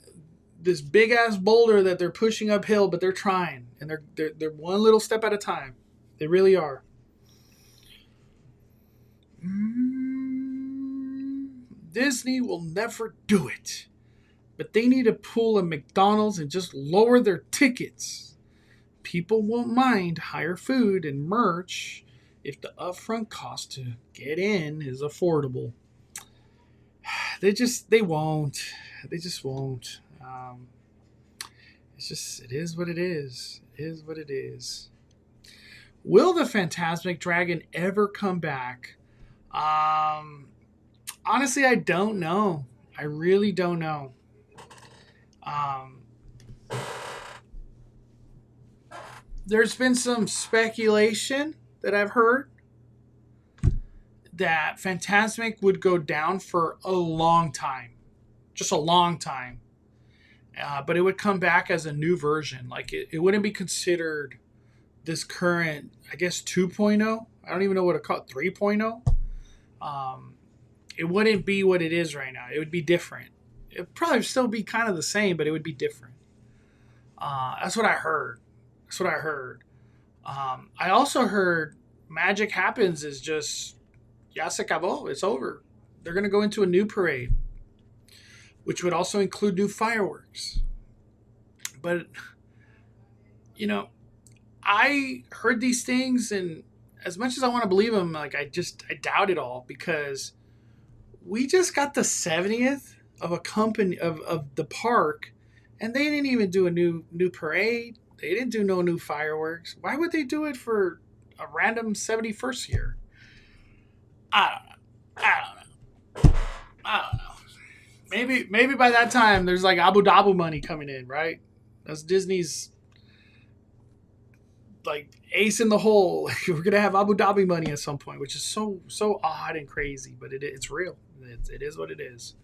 this big ass boulder that they're pushing uphill, but they're trying, and they're one little step at a time. They really are. Disney will never do it, but they need to pull a McDonald's and just lower their tickets. People won't mind higher food and merch if the upfront cost to get in is affordable. They won't. They just won't. It is what it is. It is what it is. Will the Phantasmic Dragon ever come back? Honestly, I don't know. I really don't know. There's been some speculation that I've heard that Phantasmic would go down for a long time. Just a long time. But it would come back as a new version. Like it wouldn't be considered this current, I guess 2.0. I don't even know what to call it, 3.0. It wouldn't be what it is right now. It would be different. It'd probably still be kind of the same, but it would be different. That's what I heard. I also heard Magic Happens is just, ya se acabó. It's over. They're going to go into a new parade, which would also include new fireworks. But, I heard these things, and as much as I want to believe them, like I doubt it all, because we just got the 70th of a company of the park, and they didn't even do a new parade. They didn't do no new fireworks. Why would they do it for a random 71st year? I don't know. Maybe by that time there's like Abu Dhabi money coming in, right? That's Disney's like ace in the hole. We're gonna have Abu Dhabi money at some point, which is so odd and crazy, but it's real. It is what it is.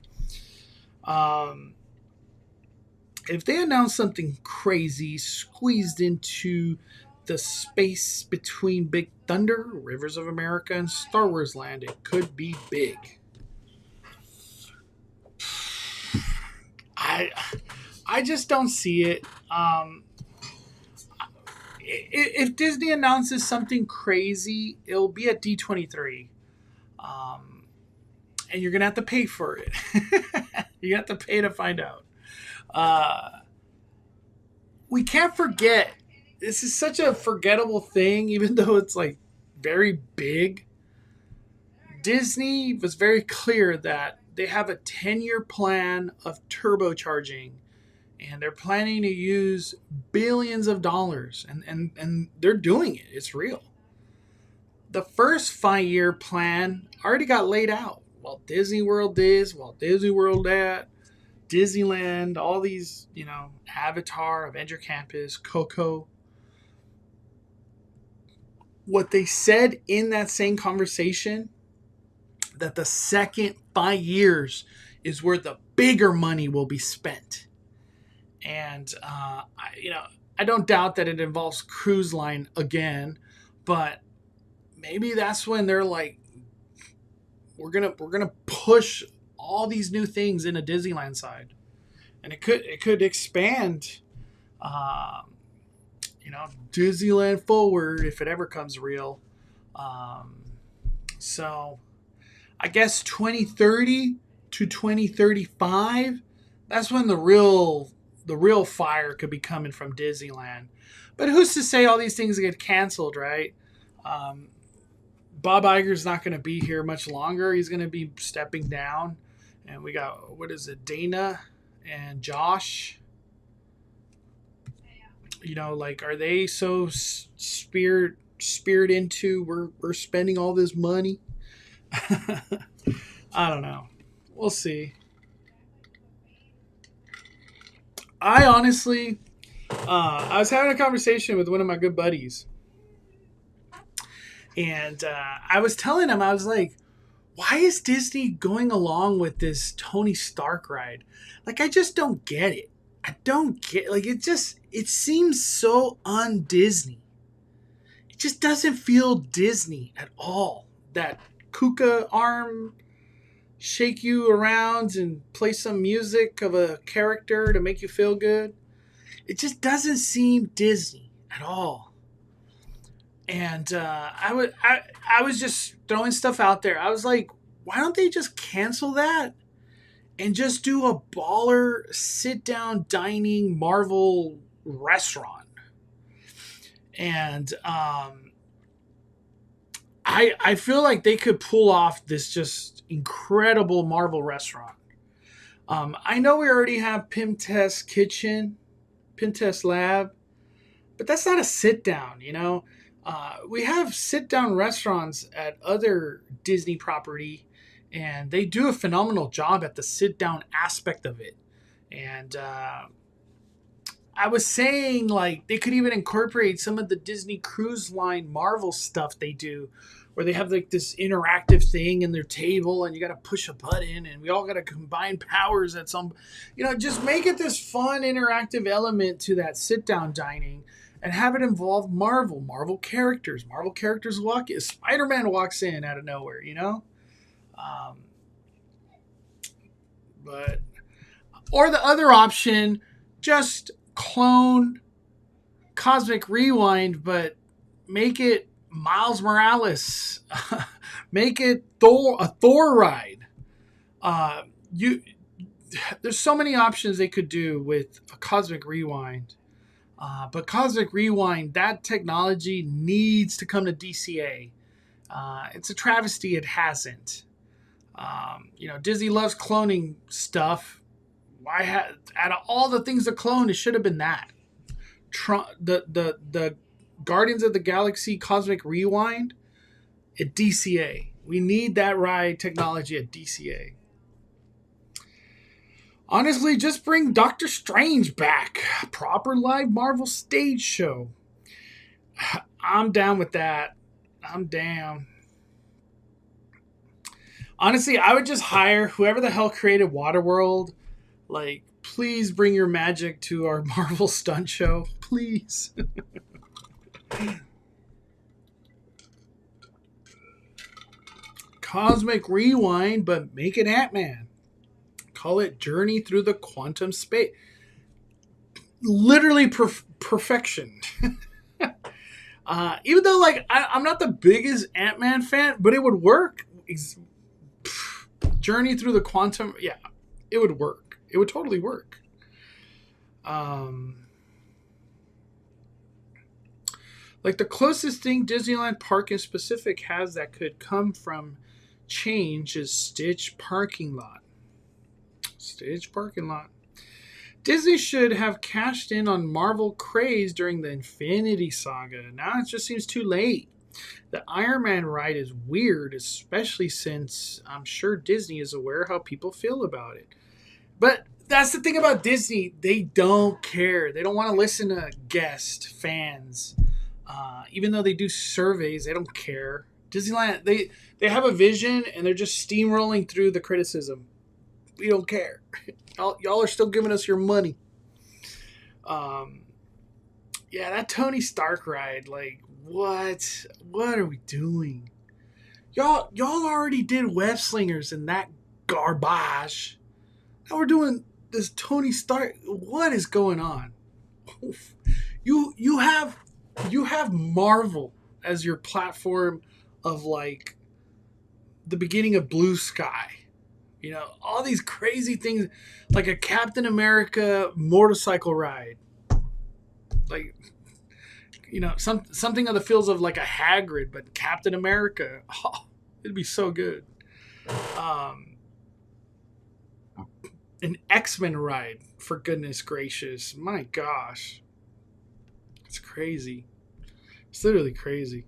If they announce something crazy squeezed into the space between Big Thunder, Rivers of America, and Star Wars Land, it could be big. I just don't see it. If Disney announces something crazy, it'll be at D23. And you're going to have to pay for it. You have to pay to find out. We can't forget, this is such a forgettable thing, even though it's like very big. Disney was very clear that they have a 10-year plan of turbocharging, and they're planning to use billions of dollars, and they're doing it. It's real. The first 5-year plan already got laid out. Walt Disney World this, Walt Disney World that, Disneyland, all these, Avatar, Avenger Campus, Coco. What they said in that same conversation, that the second 5 years is where the bigger money will be spent. And, I don't doubt that it involves Cruise Line again, but maybe that's when they're like, we're gonna push all these new things in a Disneyland side, and it could expand, Disneyland forward if it ever comes real. So I guess 2030 to 2035, that's when the real fire could be coming from Disneyland. But who's to say all these things get canceled, right? Um, Bob Iger's not going to be here much longer. He's going to be stepping down. And we got, what is it, Dana and Josh? You know, like, are they so spirit into we're spending all this money? I don't know. We'll see. I honestly, I was having a conversation with one of my good buddies, and I was telling him, I was like, why is Disney going along with this Tony Stark ride? Like, I just don't get it. I don't get, like, it seems so un-Disney. It just doesn't feel Disney at all. That Kuka arm shake you around and play some music of a character to make you feel good. It just doesn't seem Disney at all. And I was just throwing stuff out there. I was like, why don't they just cancel that and just do a baller sit-down dining Marvel restaurant? And I feel like they could pull off this just incredible Marvel restaurant. I know we already have Pimtest Kitchen, Pimtest Lab, but that's not a sit-down, you know? We have sit-down restaurants at other Disney property, and they do a phenomenal job at the sit-down aspect of it. And I was saying, like, they could even incorporate some of the Disney Cruise Line Marvel stuff they do, where they have, like, this interactive thing in their table, and you got to push a button, and we all got to combine powers at some, you know, just make it this fun, interactive element to that sit-down dining, and have it involve Marvel characters. Marvel characters walk in. Spider-Man walks in out of nowhere, you know? But, or the other option, just clone Cosmic Rewind, but make it Miles Morales. Make it a Thor ride. There's so many options they could do with a Cosmic Rewind. But Cosmic Rewind, that technology needs to come to DCA. It's a travesty it hasn't. You know, Disney loves cloning stuff. Out of all the things to clone, it should have been that. The Guardians of the Galaxy Cosmic Rewind at DCA. We need that ride technology at DCA. Honestly, just bring Doctor Strange back. Proper live Marvel stage show. I'm down with that. I'm down. Honestly, I would just hire whoever the hell created Waterworld. Like, please bring your magic to our Marvel stunt show. Please. Cosmic Rewind, but make it Ant-Man. Call it Journey Through the Quantum Space. Literally perfection. Even though, like, I'm not the biggest Ant-Man fan, but it would work. Journey Through the Quantum, yeah, it would work. It would totally work. Like, the closest thing Disneyland Park in specific has that could come from change is Stitch Parking Lot. Stitch Parking Lot. Disney should have cashed in on Marvel craze during the Infinity Saga. Now it just seems too late. The Iron Man ride is weird, especially since I'm sure Disney is aware how people feel about it. But that's the thing about Disney. They don't care. They don't want to listen to guest fans. Even though they do surveys, they don't care. Disneyland, they have a vision, and they're just steamrolling through the criticism. We don't care. Y'all are still giving us your money. Yeah, that Tony Stark ride, like, what are we doing? Y'all already did web slingers and that garbage. Now we're doing this Tony Stark. What is going on? You have Marvel as your platform of, like, the beginning of Blue Sky. You know, all these crazy things, like a Captain America motorcycle ride. Like, you know, something of the feels of like a Hagrid, but Captain America. Oh, it'd be so good. An X-Men ride, for goodness gracious. My gosh. It's crazy. It's literally crazy.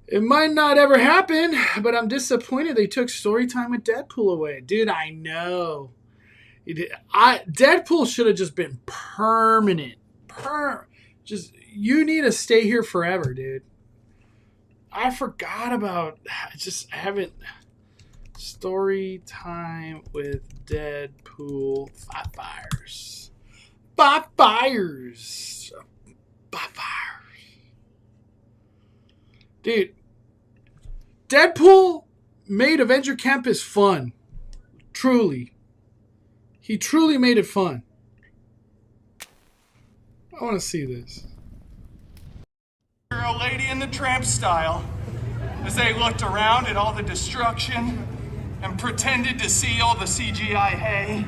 It might not ever happen, but I'm disappointed they took Storytime with Deadpool away. Dude, I know. Deadpool should have just been permanent. Just, you need to stay here forever, dude. I forgot about... I haven't... Story time with Deadpool. Five fires. Dude, Deadpool made Avenger Campus fun. Truly. He truly made it fun. I want to see this. A Lady in the Tramp style, as they looked around at all the destruction and pretended to see all the CGI hay.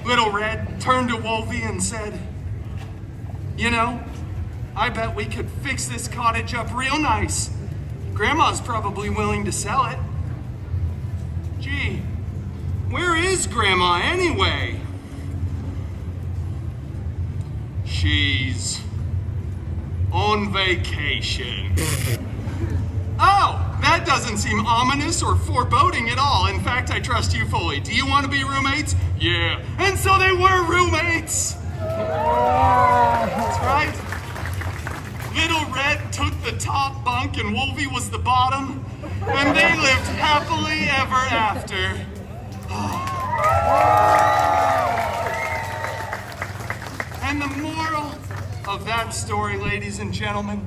Little Red turned to Wolvie and said, "You know, I bet we could fix this cottage up real nice. Grandma's probably willing to sell it." Gee, where is Grandma anyway? She's on vacation. Oh, that doesn't seem ominous or foreboding at all. In fact, I trust you fully. Do you want to be roommates? Yeah. And so they were roommates. That's right. Little Red took the top bunk and Wolvie was the bottom. And they lived happily ever after. And the moral of that story, ladies and gentlemen,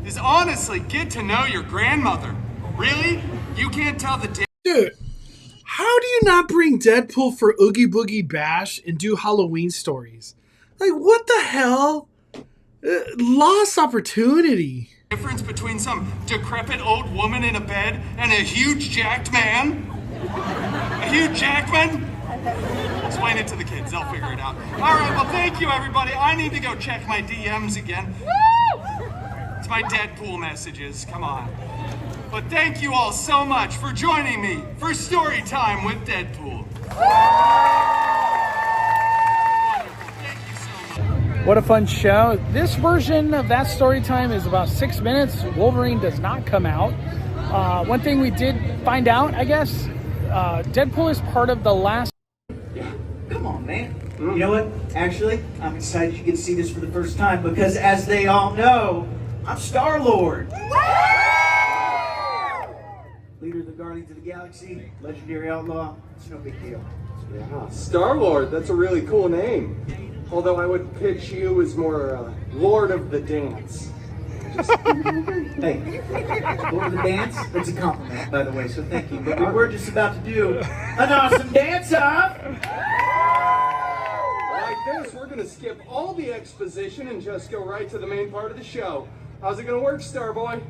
is honestly get to know your grandmother. Really? You can't tell the difference. Dude, how do you not bring Deadpool for Oogie Boogie Bash and do Halloween stories? Like, what the hell? Lost opportunity. Difference between some decrepit old woman in a bed and a huge jacked man? A huge jacked man? Explain it to the kids, they'll figure it out. All right, well, thank you, everybody. I need to go check my DMs again. It's my Deadpool messages, come on. But thank you all so much for joining me for Story Time with Deadpool. Wonderful, thank you so much. What a fun show. This version of that story time is about 6 minutes. Wolverine does not come out. One thing we did find out, I guess, Deadpool is part of the last... Come on, man. You know what? Actually, I'm excited you get to see this for the first time because, as they all know, I'm Star-Lord. Leader of the Guardians of the Galaxy, legendary outlaw. It's no big deal. Yeah, Star-Lord, that's a really cool name. Although I would pitch you as more Lord of the Dance. Hey, Lord of the Dance? That's a compliment, by the way, so thank you. But we're just about to do an awesome dance-off. Like this, we're going to skip all the exposition and just go right to the main part of the show. How's it going to work, Starboy?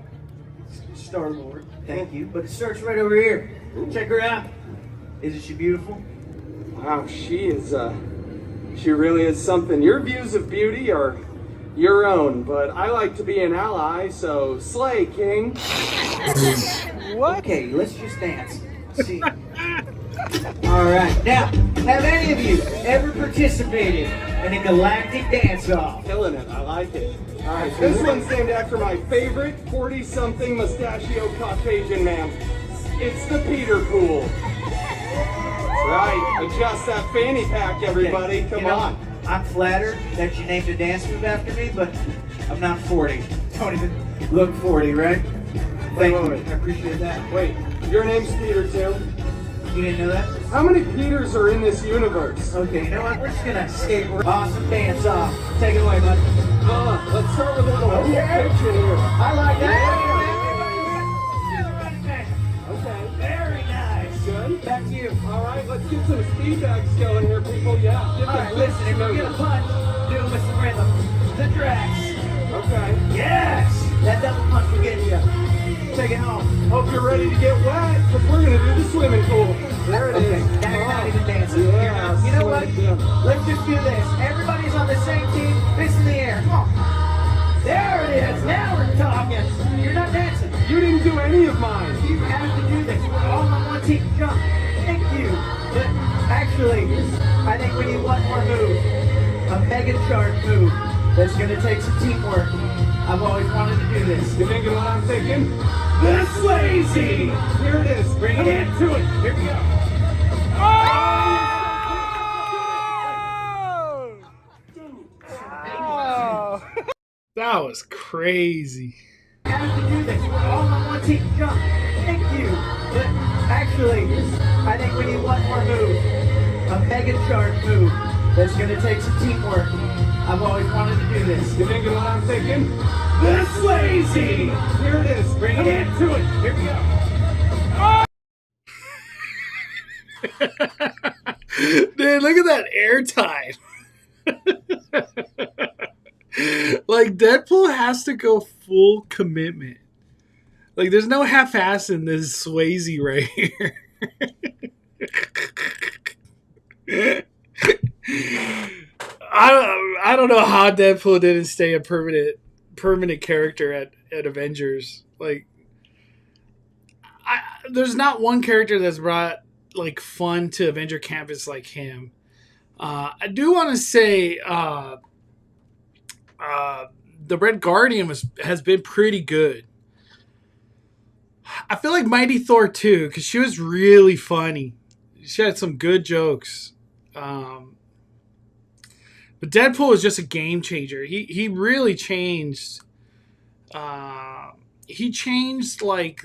Star-Lord, thank you. But it starts right over here. Check her out. Isn't she beautiful? Wow, she really is something. Your views of beauty are your own, but I like to be an ally, so slay, King. What? Okay, let's just dance. See. All right. Now, have any of you ever participated in a galactic dance-off? Killing it, I like it. All right, this one's named after my favorite 40-something mustachio Caucasian man. It's the Peter Pool. That's right, adjust that fanny pack, everybody. Okay. Come on. I'm flattered that you named a dance move after me, but I'm not 40. Don't even look 40, right? Thank you. I appreciate that. Wait, your name's Peter too? You didn't know that? How many Peters are in this universe? Okay, you know what? We're just gonna skate. Awesome dance off. Take it away, bud. Let's start with a little picture here. I like that. Okay. Very nice. Good. Back to you. All right, let's get some speed bags going here, people. Yeah. All right, listen, if we're gonna punch, do it with some rhythm. The Drax. Okay. Yes! That double punch will get you. Take it home. Hope you're ready to get wet, because we're going to do the swimming pool. There it Okay, is. that's not even dancing. Yeah, You know what? yeah. Let's just do this. Everybody's on the same team. Fist in the air. Come on. There it is. Now we're talking. You're not dancing. You didn't do any of mine. You have to do this. We're all on one team. Jump. Thank you. But actually, I think we need one more move. A mega charge move that's going to take some teamwork. I've always wanted to do this. You thinking what I'm thinking? The Swayze! Here it is. Bring it to it. Here we go. That was crazy. You have to do this. We're all on one team. Jump. Thank you. But actually, I think we need one more move. A mega charge move that's going to take some teamwork. I've always wanted to do this. You thinking what I'm thinking? The Swayze! Here it is. Bring it to it. Here we go. Dude, look at that airtime. Like, Deadpool has to go full commitment. Like, there's no half-ass in this Swayze right here. I don't know how Deadpool didn't stay a permanent character at Avengers. Like, there's not one character that's brought like fun to Avenger campus like him. I do want to say the Red Guardian has been pretty good. I feel like Mighty Thor too, because she was really funny. She had some good jokes. But Deadpool is just a game changer. He really changed. He changed like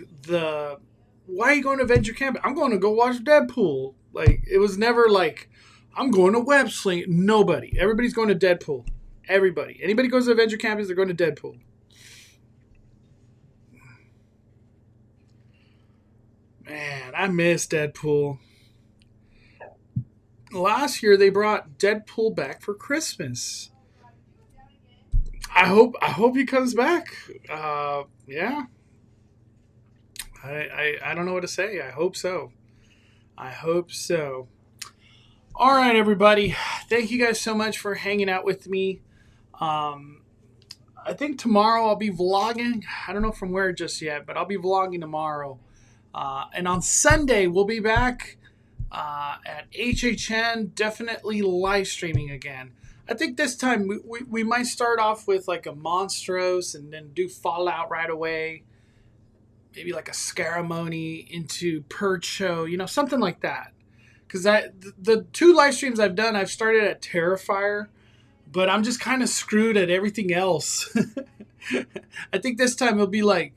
why are you going to Avenger Camp? I'm going to go watch Deadpool. Like, it was never like, I'm going to Web Sling. Nobody. Everybody's going to Deadpool. Everybody. Anybody goes to Avenger Campus, they're going to Deadpool. Man, I miss Deadpool. Last year they brought Deadpool back for Christmas. I hope he comes back. Yeah. I don't know what to say. I hope so. All right, everybody. Thank you guys so much for hanging out with me. I think tomorrow I'll be vlogging. I don't know from where just yet, but I'll be vlogging tomorrow. And on Sunday, we'll be back at HHN, definitely live streaming again. I think this time we might start off with like a Monstros and then do Fallout right away. Maybe like a Scaramony into Purge Show, something like that. Because the two live streams I've done, I've started at Terrifier, but I'm just kind of screwed at everything else. I think this time it'll be like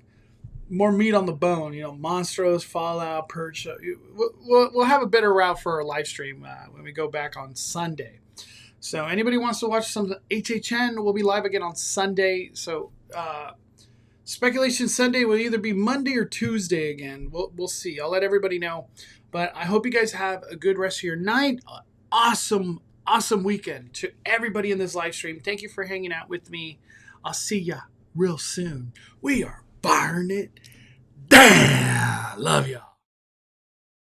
more meat on the bone, Monstros, Fallout, Purge Show. We'll have a better route for our live stream when we go back on Sunday. So anybody wants to watch some HHN, we'll be live again on Sunday. So Speculation Sunday will either be Monday or Tuesday again. We'll see. I'll let everybody know. But I hope you guys have a good rest of your night. Awesome weekend to everybody in this live stream. Thank you for hanging out with me. I'll see ya real soon. We are firing it down. Love y'all.